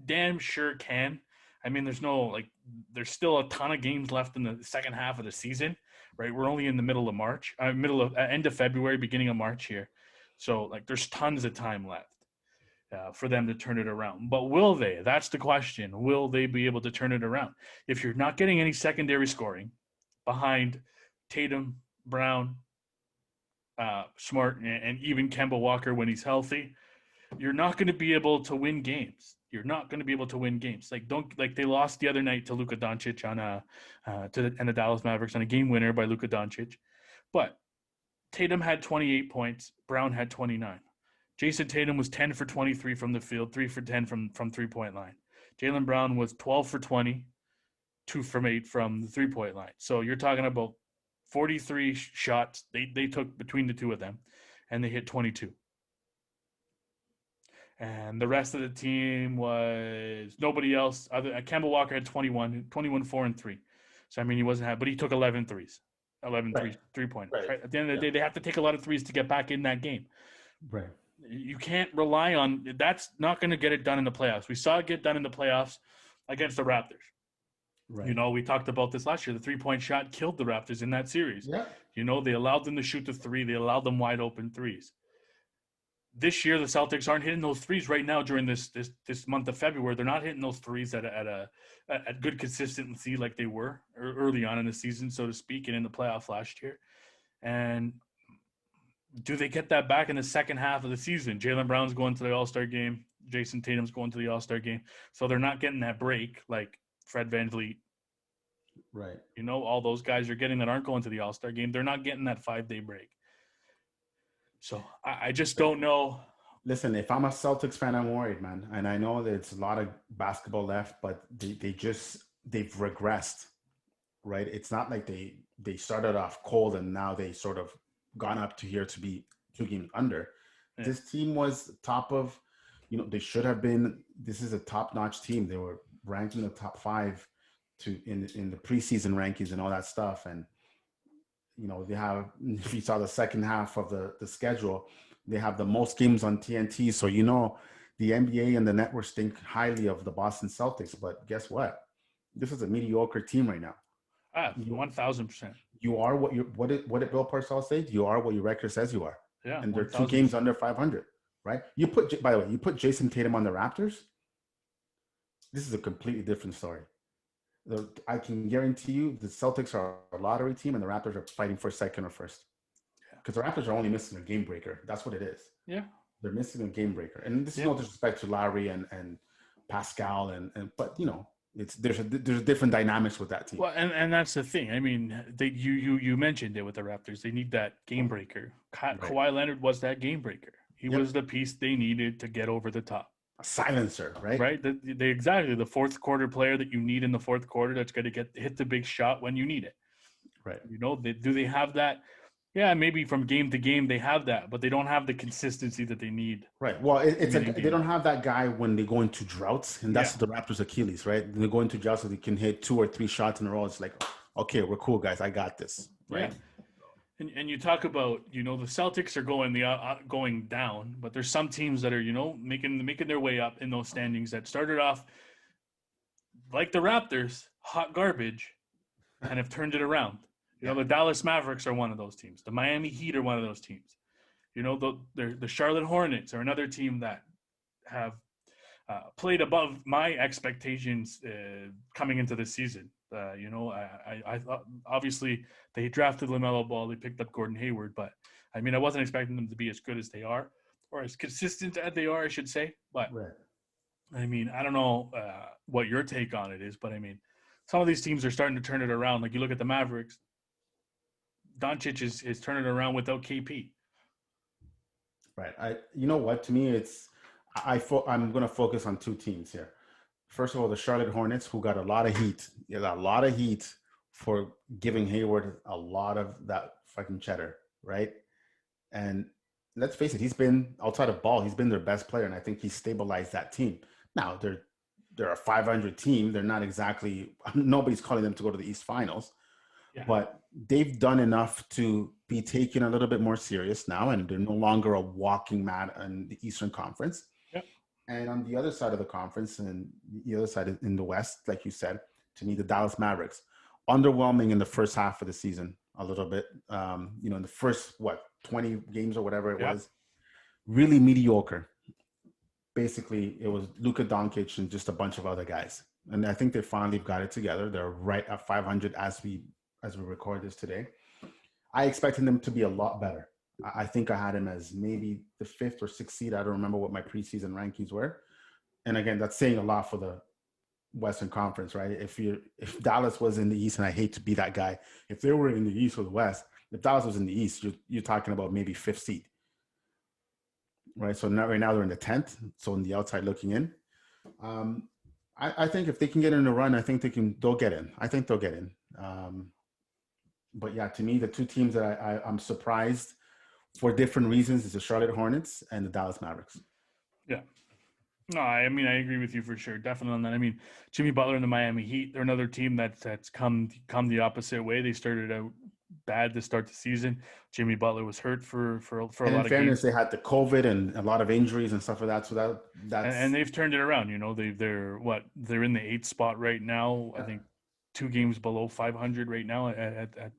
damn sure can. I mean, there's still a ton of games left in the second half of the season, right? We're only in the middle of March, end of February, beginning of March here. So there's tons of time left. for them to turn it around. But will they? That's the question. Will they be able to turn it around? If you're not getting any secondary scoring behind Tatum, Brown, Smart, and even Kemba Walker when he's healthy, you're not going to be able to win games. You're not going to be able to win games. Like they lost the other night to Luka Doncic and the Dallas Mavericks on a game winner by Luka Doncic. But Tatum had 28 points. Brown had 29. Jason Tatum was 10 for 23 from the field, 3 for 10 from 3-point line. Jaylen Brown was 12 for 20, 2 from 8 from the 3-point line. So you're talking about 43 shots they took between the two of them, and they hit 22. And the rest of the team was nobody else. Kemba Walker had 21, 4 and 3. So, I mean, he wasn't but he took 11 threes, 11 right. 3-point. Right. Right? At the end of the day, they have to take a lot of threes to get back in that game. Right. You can't rely on – that's not going to get it done in the playoffs. We saw it get done in the playoffs against the Raptors. Right. We talked about this last year. The 3-point shot killed the Raptors in that series. Yeah. They allowed them to shoot the three. They allowed them wide open threes. This year, the Celtics aren't hitting those threes right now during this month of February. They're not hitting those threes at good consistency like they were early on in the season, so to speak, and in the playoffs last year. And do they get that back in the second half of the season? Jaylen Brown's going to the All-Star game. Jason Tatum's going to the All-Star game. So they're not getting that break like Fred Van Vleet. Right. All those guys are getting that aren't going to the All-Star game. They're not getting that 5-day break. So I just don't know. Listen, if I'm a Celtics fan, I'm worried, man. And I know that it's a lot of basketball left, but they've regressed, right? It's not like they started off cold and now they sort of gone up to here to be 2 games under. Yeah. This team was top of, they should have been. This is a top-notch team. They were ranked in the top 5 in the preseason rankings and all that stuff. And they have, if you saw the second half of the schedule, they have the most games on TNT. So, the NBA and the networks think highly of the Boston Celtics. But guess what? This is a mediocre team right now. 1,000%. You are what did Bill Parcells say? You are what your record says you are. Yeah. And they're 2 games under 500, right? By the way, you put Jason Tatum on the Raptors. This is a completely different story. I can guarantee you the Celtics are a lottery team and the Raptors are fighting for second or first. Because the Raptors are only missing a game breaker. That's what it is. Yeah. They're missing a game breaker. And this is no disrespect to Lowry and Pascal but there's a different dynamics with that team. Well, and that's the thing. I mean, you mentioned it with the Raptors. They need that game breaker. Right. Kawhi Leonard was that game breaker. He was the piece they needed to get over the top. A silencer, right? Right. Exactly the fourth quarter player that you need in the fourth quarter that's going to hit the big shot when you need it. Right. Do they have that? Yeah, maybe from game to game they have that, but they don't have the consistency that they need. Right. Well, they don't have that guy when they go into droughts, and that's the Raptors' Achilles, right? They go into droughts so they can hit 2 or 3 shots in a row. It's like, okay, we're cool, guys. I got this. Right. Yeah. And you talk about, the Celtics are going down, but there's some teams that are, making their way up in those standings that started off like the Raptors, hot garbage, and have turned it around. The Dallas Mavericks are one of those teams. The Miami Heat are one of those teams. The Charlotte Hornets are another team that have played above my expectations coming into the season. I thought obviously they drafted LaMelo Ball, they picked up Gordon Hayward, but I mean I wasn't expecting them to be as good as they are, or as consistent as they are, I should say. But right. I mean, I don't know what your take on it is, but I mean, some of these teams are starting to turn it around. Like you look at the Mavericks, Doncic is turning it around without KP. Right. You know what? To me, I'm going to focus on 2 teams here. First of all, the Charlotte Hornets, who got a lot of heat. They got a lot of heat for giving Hayward a lot of that fucking cheddar, right? And let's face it, he's been, outside of Ball, he's been their best player, and I think he stabilized that team. Now, they're a 500 team. They're not exactly, nobody's calling them to go to the East Finals. Yeah. But they've done enough to be taken a little bit more serious now, and they're no longer a walking mat in the Eastern Conference. Yep. And on the other side of the conference, and the other side in the West, like you said, to me, the Dallas Mavericks, underwhelming in the first half of the season a little bit. In the first, 20 games or whatever it was, really mediocre. basically it was Luka Doncic and just a bunch of other guys. And I think they finally got it together. They're right at 500 as we record this today. I expected them to be a lot better. I think I had him as maybe the 5th or 6th seed. I don't remember what my preseason rankings were. And again, that's saying a lot for the Western Conference, right? If Dallas was in the East, and I hate to be that guy, if they were in the East or the West, if Dallas was in the East, you're talking about maybe 5th seed, right? So right now they're in the 10th. So on the outside looking in, I think if they can get in a run, I think they'll get in. I think they'll get in. But yeah, to me, the two teams that I'm surprised for different reasons is the Charlotte Hornets and the Dallas Mavericks. Yeah. No, I mean, I agree with you for sure. Definitely on that. I mean, Jimmy Butler and the Miami Heat, they're another team that's come the opposite way. They started out bad to start the season. Jimmy Butler was hurt for a lot of games. In fairness, they had the COVID and a lot of injuries and stuff like that. So that's and they've turned it around. You know, they're in the 8th spot right now. Yeah. I think 2 games below 500 right now at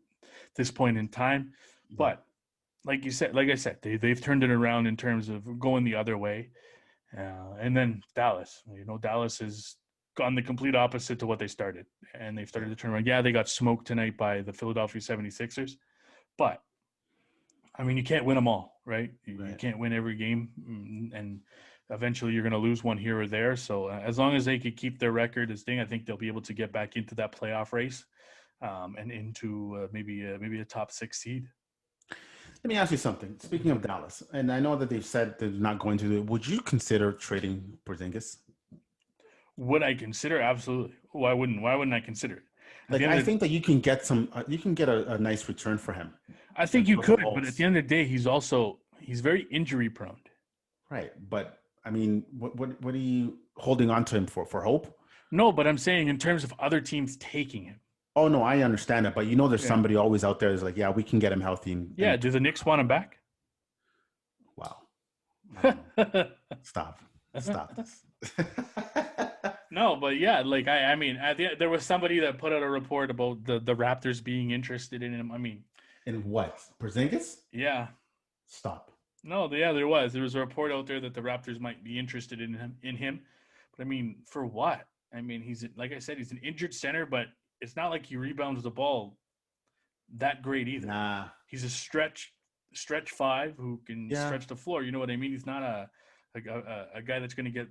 this point in time. But like I said, they've turned it around in terms of going the other way. And then Dallas, Dallas has gone the complete opposite to what they started, and they've started to turn around. Yeah, they got smoked tonight by the Philadelphia 76ers, but I mean, you can't win them all, right? You can't win every game, and eventually you're going to lose one here or there. So as long as they could keep their record as thing, I think they'll be able to get back into that playoff race, and into maybe a top 6 seed. Let me ask you something. Speaking of Dallas, and I know that they've said they're not going to do it. Would you consider trading Berzinkis? Would I consider? Absolutely. Why wouldn't I consider it? I think that you can get a nice return for him. I think you could, but at the end of the day, he's very injury prone. Right, but I mean, what are you holding on to him for? For hope? No, but I'm saying in terms of other teams taking him. Oh no, I understand it, but there's somebody always out there who's like, yeah, we can get him healthy. Do the Knicks want him back? Wow. Stop this. No, but yeah, like I mean, there was somebody that put out a report about the Raptors being interested in him. I mean, in what? Berzinkis? Yeah. Stop. No, there was a report out there that the Raptors might be interested in him. But I mean, for what? I mean, he's, like I said, he's an injured center, but it's not like he rebounds the ball that great either. Nah. He's a stretch 5 who can stretch the floor. You know what I mean? He's not a guy that's going to get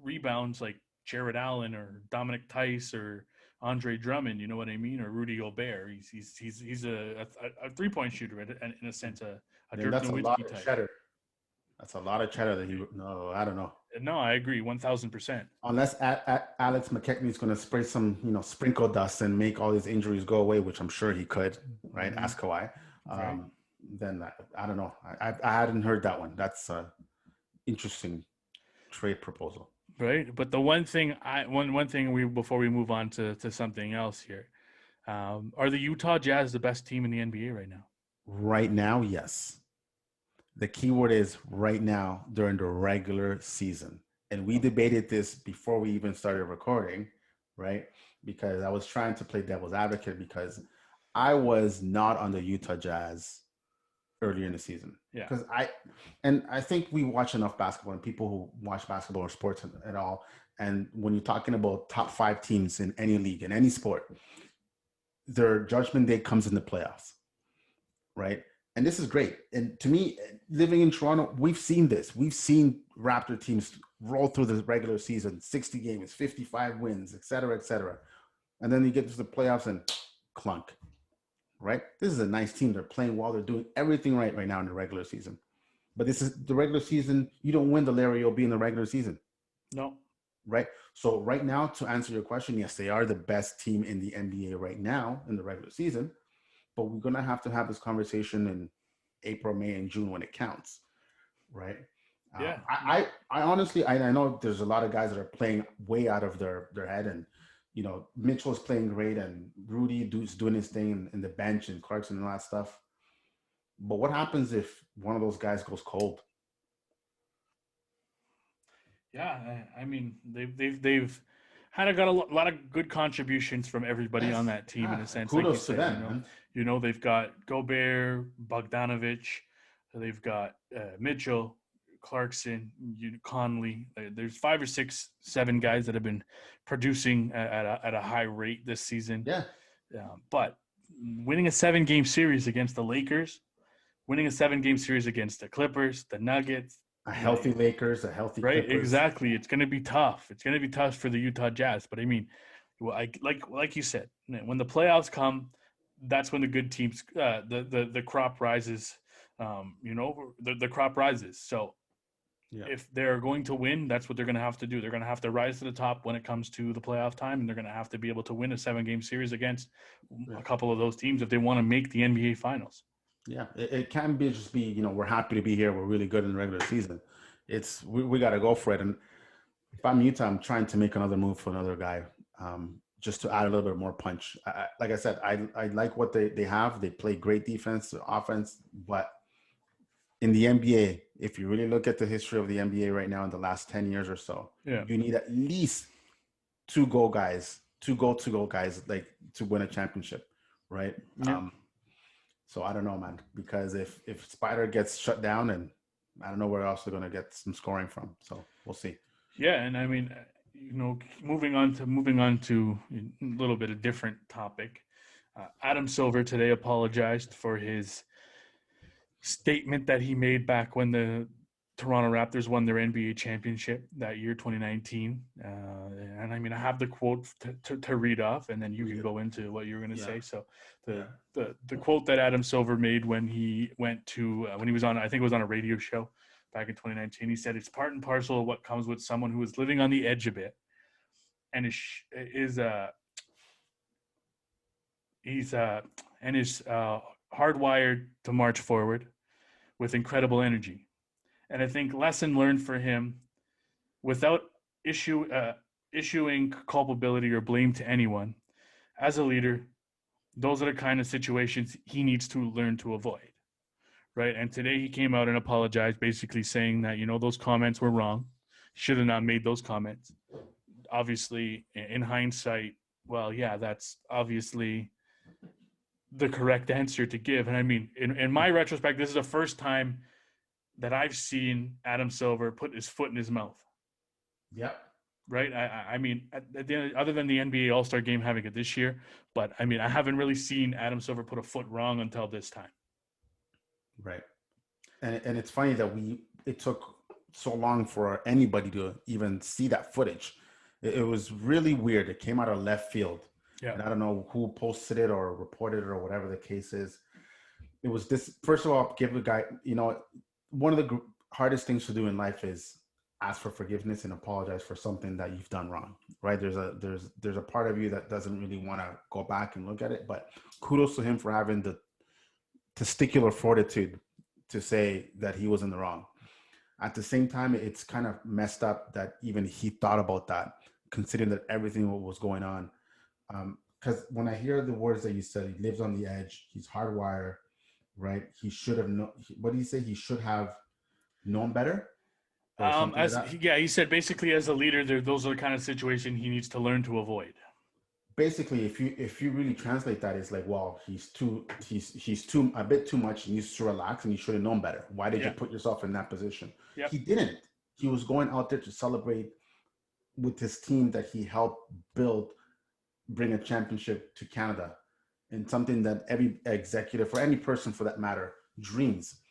rebounds like Jared Allen or Dominic Tice or Andre Drummond. You know what I mean? Or Rudy Gobert. He's a 3-point shooter in a sense. That's a lot of cheddar. That's a lot of cheddar I don't know. No, I agree 1,000%. Unless Alex McKechnie is going to spray some, sprinkle dust and make all his injuries go away, which I'm sure he could, right? Mm-hmm. Ask Kawhi. Right. Then I don't know. I hadn't heard that one. That's a interesting trade proposal. Right, but the one thing before we move on to something else here, are the Utah Jazz the best team in the NBA right now? Right now, yes. The key word is right now during the regular season. And we debated this before we even started recording, right? Because I was trying to play devil's advocate because I was not on the Utah Jazz earlier in the season. Yeah. Because I think we watch enough basketball and people who watch basketball or sports at all. And when you're talking about top 5 teams in any league, in any sport, their judgment day comes in the playoffs, right? And this is great. And to me, living in Toronto, we've seen this. We've seen Raptor teams roll through the regular season, 60 games, 55 wins, et cetera, and then you get to the playoffs and clunk, right? This is a nice team. They're playing well. They're doing everything right now in the regular season. But this is the regular season. You don't win the Larry O'B in the regular season. No. Right? So right now, to answer your question, yes, they are the best team in the NBA right now in the regular season. But we're going to have this conversation in April, May, and June when it counts, right? Yeah. I honestly, I know there's a lot of guys that are playing way out of their head, and Mitchell's playing great, and Rudy is doing his thing in the bench, and Clarkson and all that stuff. But what happens if one of those guys goes cold? Yeah, I mean they've got a lot of good contributions from everybody on that team in a sense. Kudos to them. They've got Gobert, Bogdanovich, they've got Mitchell, Clarkson, Conley. There's 5 or 6, 7 guys that have been producing at a high rate this season. Yeah. But winning a 7-game series against the Lakers, winning a 7-game series against the Clippers, the Nuggets, a healthy Lakers, a healthy right? Clippers. Exactly. It's going to be tough. It's going to be tough for the Utah Jazz. But I mean, like you said, when the playoffs come, that's when the good teams, the crop rises. The crop rises. So if they're going to win, that's what they're going to have to do. They're going to have to rise to the top when it comes to the playoff time, and they're going to have to be able to win a 7-game series against a couple of those teams if they want to make the NBA Finals. Yeah, it can be just be, we're happy to be here. We're really good in the regular season. It's we got to go for it. And if I'm Utah, I'm trying to make another move for another guy, just to add a little bit more punch. Like I said, I like what they have. They play great defense, offense, but in the NBA, if you really look at the history of the NBA right now in the last 10 years or so, you need at least 2 go guys, 2 go-to-go guys, like to win a championship, right? Yeah. So I don't know, man, because if Spider gets shut down, and I don't know where else they're going to get some scoring from. So we'll see. Yeah, and I mean, moving on to a little bit of different topic. Adam Silver today apologized for his statement that he made back when the Toronto Raptors won their NBA championship that year, 2019. And I mean, I have the quote to read off, and then you can go into what you're going to say. So the quote that Adam Silver made when he went to when he was on, I think it was on a radio show back in 2019, he said, "It's part and parcel of what comes with someone who is living on the edge a bit, and is hardwired to march forward with incredible energy." And I think lesson learned for him, without issuing culpability or blame to anyone, as a leader, those are the kind of situations he needs to learn to avoid, right? And today he came out and apologized, basically saying that, those comments were wrong. He should have not made those comments. Obviously, in hindsight, well, yeah, that's obviously the correct answer to give. And I mean, in my retrospect, this is the first time that I've seen Adam Silver put his foot in his mouth. Yep. Right. I mean, at the end, other than the NBA All-Star game having it this year, but I mean, I haven't really seen Adam Silver put a foot wrong until this time. Right. And it's funny that it took so long for anybody to even see that footage. It was really weird. It came out of left field. Yeah. And I don't know who posted it or reported it or whatever the case is. It was this, first of all, give a guy, one of the hardest things to do in life is ask for forgiveness and apologize for something that you've done wrong, right? There's a part of you that doesn't really want to go back and look at it, but kudos to him for having the testicular fortitude to say that he was in the wrong. At the same time, it's kind of messed up that even he thought about that, considering that everything was going on. Because when I hear the words that you said, he lives on the edge, he's hardwired, right? He should have known. What did he say? He should have known better. He said basically as a leader, those are the kind of situation he needs to learn to avoid. Basically, if you really translate that, it's like, well, he's a bit too much. He needs to relax, and you should have known better. Why did you put yourself in that position? Yep. He didn't. He was going out there to celebrate with his team that he helped bring a championship to Canada. And something that every executive or any person for that matter dreams.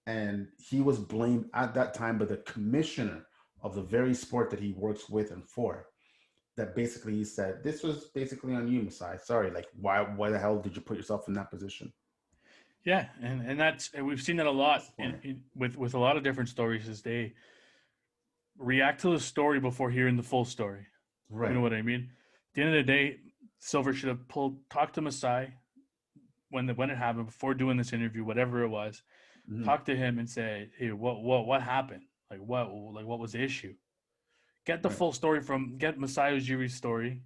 And he was blamed at that time by the commissioner of the very sport that he works with and for. That basically he said, this was basically on you, Masai. Sorry, like why the hell did you put yourself in that position? Yeah, and we've seen that a lot with a lot of different stories, is they react to the story before hearing the full story. Right. You know what I mean? At the end of the day, Silver should have talked to Masai when it happened, before doing this interview, whatever it was. Mm-hmm. Talk to him and say, "Hey, what happened? What was the issue?" Get the full story get Masai Ujiri's story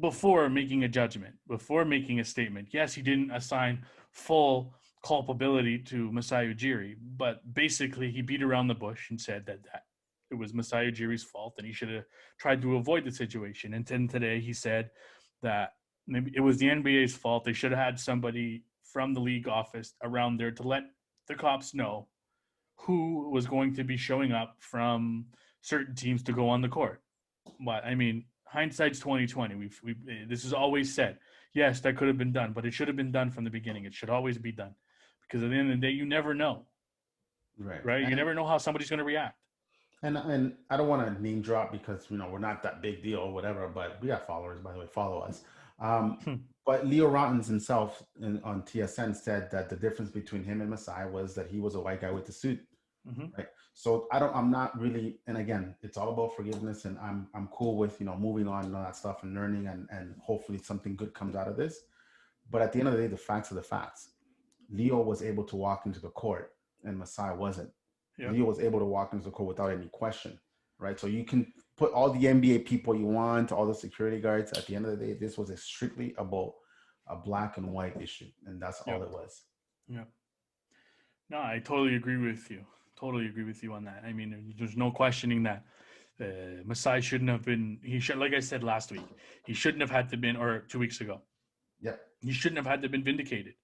before making a judgment, before making a statement. Yes, he didn't assign full culpability to Masai Ujiri, but basically he beat around the bush and said that it was Masai Ujiri's fault and he should have tried to avoid the situation. And then today he said that maybe it was the NBA's fault. They should have had somebody from the league office around there to let the cops know who was going to be showing up from certain teams to go on the court. But I mean, hindsight's 2020. This is always said. Yes, that could have been done, but it should have been done from the beginning. It should always be done, because at the end of the day, you never know. Right. You never know how somebody's going to react. And I don't want to name drop because we're not that big deal or whatever, but we got followers, by the way. Follow us. But Leo Rottens himself on TSN said that the difference between him and Masai was that he was a white guy with the suit. Right. So I'm not really, and again, it's all about forgiveness, and I'm cool with moving on and all that stuff and learning, and hopefully something good comes out of this. But at the end of the day, the facts are the facts. Leo was able to walk into the court, and Masai wasn't. Yeah. Leo was able to walk into the court without any question, right? So you can put all the NBA people you want, all the security guards. At the end of the day, this was strictly about a black and white issue, and that's all it was. Yeah. No, I totally agree with you. Totally agree with you on that. I mean, there's no questioning that Masai shouldn't have been. Like I said last week, he shouldn't have had to been, or 2 weeks ago. Yep. He shouldn't have had to been vindicated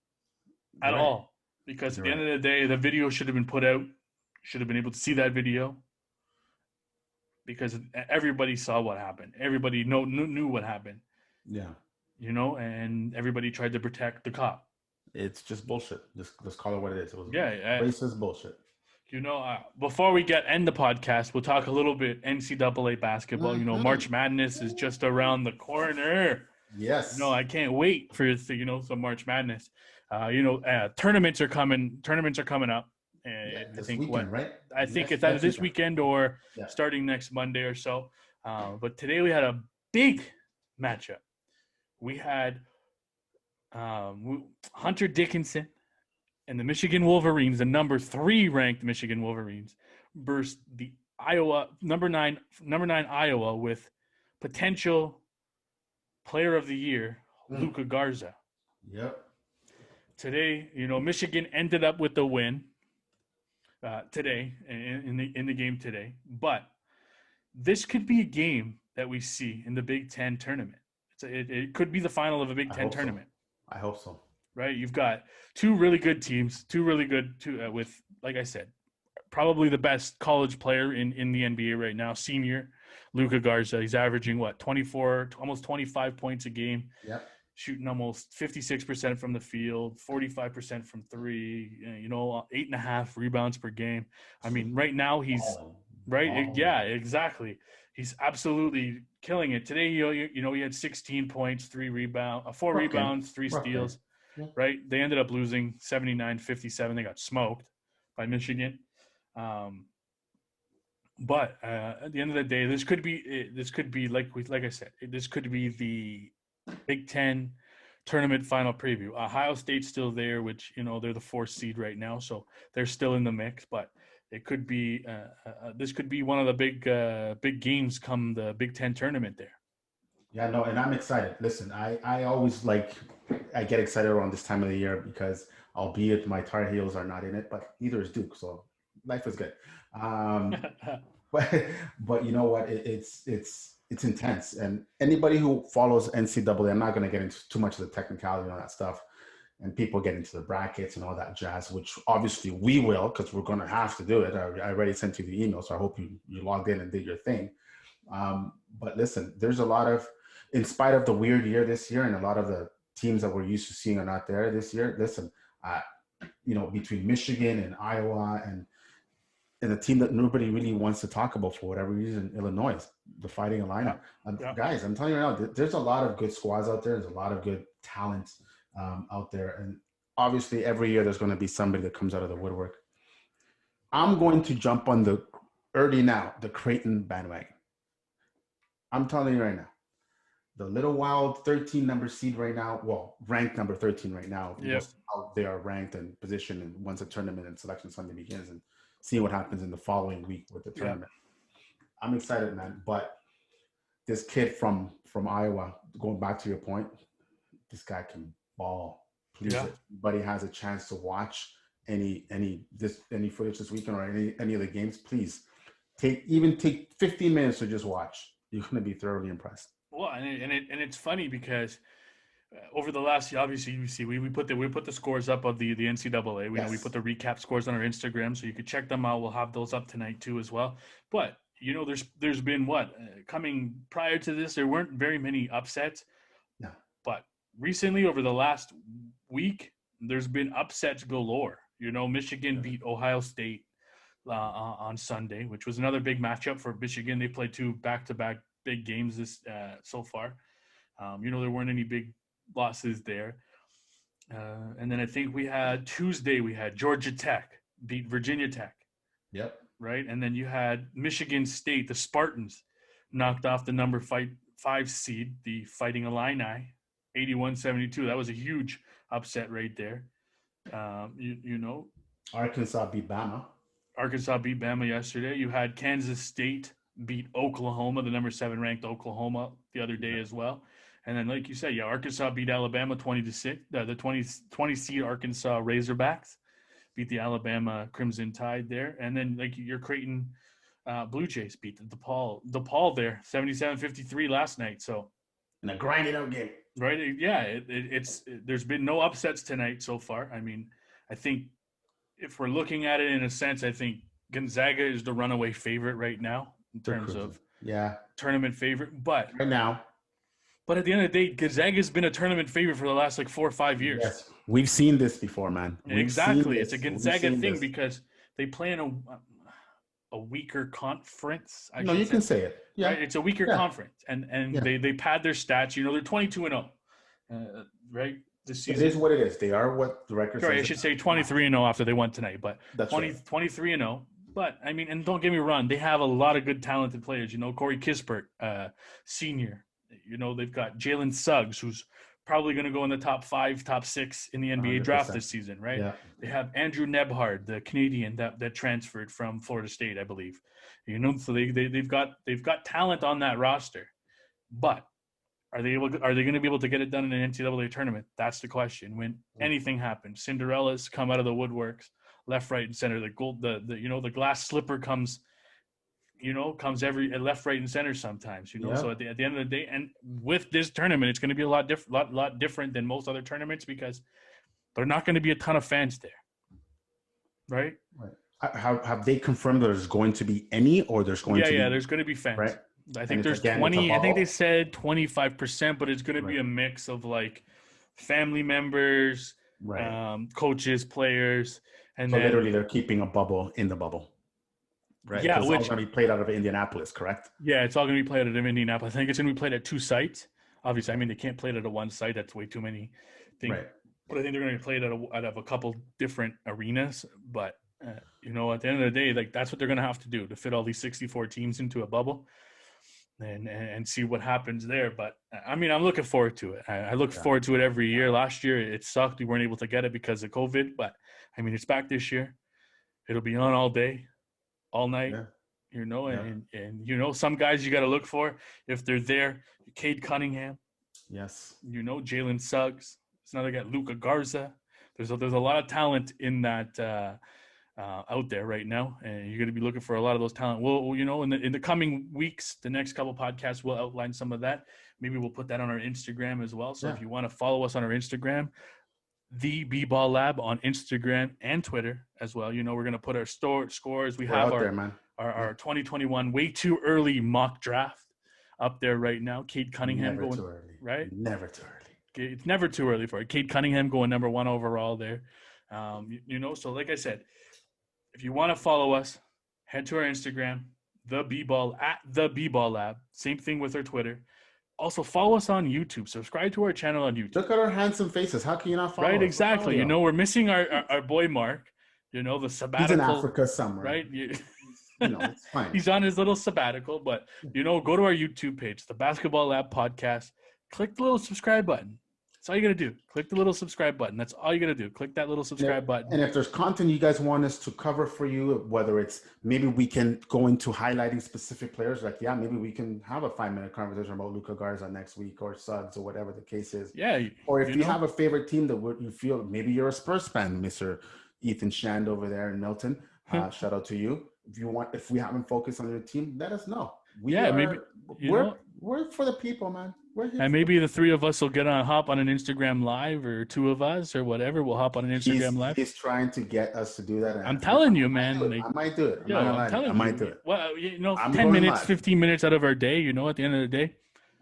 at all, because at the end of the day, the video should have been put out. Should have been able to see that video, because everybody saw what happened. Everybody knew what happened. Yeah. And everybody tried to protect the cop. It's just bullshit. Just call it what it is. It was racist bullshit. Before we end the podcast, we'll talk a little bit NCAA basketball. March Madness is just around the corner. Yes. I can't wait for some March Madness. Tournaments are coming up. I think weekend, right? I think it's either this weekend or starting next Monday or so. But today we had a big matchup. We had Hunter Dickinson and the Michigan Wolverines, the number 3 ranked Michigan Wolverines, versus the number 9 Iowa with potential player of the year, Luka Garza. Yep. Today, Michigan ended up with the win. Today in the game today, but this could be a game that we see in the Big Ten tournament. It could be the final of a Big Ten tournament. I hope so. Right, you've got 2 really good teams, with, like I said, probably the best college player in the NBA right now, senior Luka Garza. He's averaging 24, almost 25 points a game. Yep. Shooting almost 56% from the field, 45% from 3, 8.5 rebounds per game. I mean, right now he's yeah, exactly. He's absolutely killing it. Today, he had 16 points, 4 rebounds, 3 steals. Yeah. Right? They ended up losing 79-57. They got smoked by Michigan. But at the end of the day, this could be like I said, this could be the Big Ten tournament final preview. Ohio State's still there, which they're the 4th seed right now, so they're still in the mix. But it could be this could be one of the big games come the Big Ten tournament there. Yeah, no, and I'm excited. Listen, I always I get excited around this time of the year because, albeit my Tar Heels are not in it, but neither is Duke, so life is good. But you know what? It's intense, and anybody who follows NCAA, I'm not going to get into too much of the technicality and all that stuff, and people get into the brackets and all that jazz, which obviously we will, because we're going to have to do it. I already sent you the email, so I hope you logged in and did your thing. But listen, there's a lot of, in spite of the weird year this year, and a lot of the teams that we're used to seeing are not there this year. Listen, between Michigan and Iowa and a team that nobody really wants to talk about for whatever reason, Illinois, the Fighting Illini. Guys, I'm telling you right now, there's a lot of good squads out there. There's a lot of good talent out there. And obviously every year there's going to be somebody that comes out of the woodwork. I'm going to jump on the Creighton bandwagon. I'm telling you right now, the Little Wild 13 number seed right now, ranked number 13 right now. Yep. How they are ranked and positioned, and once the tournament and selection Sunday begins, and see what happens in the following week with the tournament. Yeah. I'm excited, man. But this kid from Iowa, going back to your point, this guy can ball. Please, if anybody has a chance to watch any footage this weekend or any of the games, please take 15 minutes to just watch. You're going to be thoroughly impressed. Well, and it's funny because over the last, obviously, you see, we put the scores up of the NCAA. We put the recap scores on our Instagram, so you could check them out. We'll have those up tonight too as well. But there's been coming prior to this, there weren't very many upsets. No. But recently, over the last week, there's been upsets galore. Michigan beat Ohio State on Sunday, which was another big matchup for Michigan. They played 2 back-to-back big games this so far. There weren't any big losses there. And then I think Tuesday we had Georgia Tech beat Virginia Tech. Yep. Right? And then you had Michigan State, the Spartans, knocked off the number 5 seed, the Fighting Illini, 81-72. That was a huge upset right there. Arkansas beat Bama. Arkansas beat Bama yesterday. You had Kansas State beat Oklahoma, the number 7 ranked Oklahoma, the other day as well. And then, like you said, Arkansas beat Alabama 20-6. The 20 seed Arkansas Razorbacks beat the Alabama Crimson Tide there. And then, your Creighton Blue Jays beat the DePaul there 77-53 last night. So, in a grinding out game, right? Yeah, there's been no upsets tonight so far. I mean, I think if we're looking at it in a sense, I think Gonzaga is the runaway favorite right now in terms of tournament favorite. But right now. But at the end of the day, Gonzaga has been a tournament favorite for the last 4 or 5 years. Yes, we've seen this before, man. Exactly, it's a Gonzaga thing because they play in a weaker conference. You can say it. Yeah, right? It's a weaker conference, and they pad their stats. They're 22-0, right? This season. It is what it is. They are what the record says. I should say 23-0 after they won tonight, but 23-0. But I mean, and don't get me wrong, they have a lot of good, talented players. Corey Kispert, senior. They've got Jalen Suggs, who's probably going to go in the top 5, top 6 in the NBA 100%. Draft this season, right? Yeah. They have Andrew Nebhard, the Canadian that transferred from Florida State, I believe. So they've got talent on that roster, but are they going to be able to get it done in an NCAA tournament? That's the question. When anything happens, Cinderella's come out of the woodworks, left, right, and center. The glass slipper comes every left, right, and center sometimes, So at the end of the day, and with this tournament, it's going to be a lot different than most other tournaments because there are not going to be a ton of fans there, right? Right. Have they confirmed there's going to be any, or there's going to be? Yeah, there's going to to be fans. Right. I think there's 20. I think they said 25%, but it's going to be a mix of family members, coaches, players, and so literally they're keeping a bubble in the bubble. Right. Yeah, it's all going to be played out of Indianapolis, correct? Yeah, it's all going to be played out of Indianapolis. I think it's going to be played at 2 sites. Obviously, I mean, they can't play it at one site. That's way too many things. Right. But I think they're going to play it out of a couple different arenas. But, at the end of the day, that's what they're going to have to do to fit all these 64 teams into a bubble and see what happens there. But, I mean, I'm looking forward to it. I look forward to it every year. Last year, it sucked. We weren't able to get it because of COVID. But, I mean, it's back this year. It'll be on all day. All night, and some guys you got to look for if they're there. Cade Cunningham, yes. Jalen Suggs. There's another guy, Luka Garza. There's a lot of talent in that out there right now, and you're going to be looking for a lot of those talent. Well, in the coming weeks, the next couple podcasts will outline some of that. Maybe we'll put that on our Instagram as well. So if you want to follow us on our Instagram, the B-Ball Lab on Instagram and Twitter as well. We're going to put our scores. We're have our 2021 way too early mock draft up there right now. Cade Cunningham never too early. Right? Never too early. It's never too early for it. Cade Cunningham going number 1 overall there. So like I said, if you want to follow us, head to our Instagram, the B-Ball Lab. Same thing with our Twitter. Also, follow us on YouTube. Subscribe to our channel on YouTube. Look at our handsome faces. How can you not follow us? Right, exactly. We're missing our boy Mark. The sabbatical. He's in Africa somewhere. Right? It's fine. He's on his little sabbatical. But, go to our YouTube page, the Basketball Lab Podcast. Click the little subscribe button. That's all you got to do. Click the little subscribe button. That's all you got to do. Click that little subscribe button. And if there's content you guys want us to cover for you, whether it's maybe we can go into highlighting specific players, maybe we can have a 5-minute conversation about Luka Garza next week or Suggs or whatever the case is. Yeah. Or if you have a favorite team that you feel, maybe you're a Spurs fan, Mr. Ethan Shand over there in Milton. Shout out to you. If we haven't focused on your team, let us know. We're for the people, man. And maybe the three of us will hop on an Instagram live, or two of us, or whatever. We'll hop on an Instagram live. He's trying to get us to do that. I'm telling you, man. I might do it. I might do it. Well, 10 minutes, 15 minutes out of our day, at the end of the day.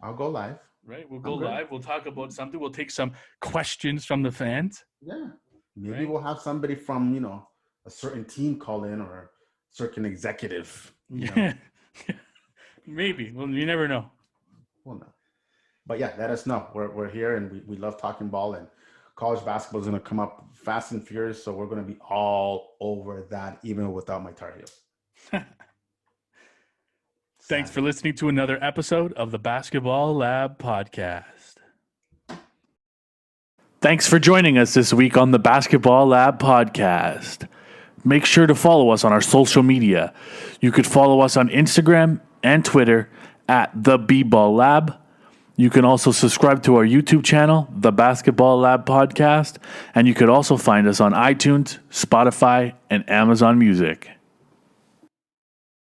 I'll go live. Right? We'll go live. We'll talk about something. We'll take some questions from the fans. Yeah. Maybe we'll have somebody from, a certain team call in, or a certain executive. Yeah. Maybe. Well, you never know. Well, no. But yeah, let us know. We're here, and we love talking ball, and college basketball is going to come up fast and furious. So we're going to be all over that, even without my Tar Heels. Thanks for listening to another episode of the Basketball Lab podcast. Thanks for joining us this week on the Basketball Lab podcast. Make sure to follow us on our social media. You could follow us on Instagram and Twitter at the B-Ball Lab. You can also subscribe to our YouTube channel, the Basketball Lab podcast, and you could also find us on iTunes, Spotify, and Amazon Music.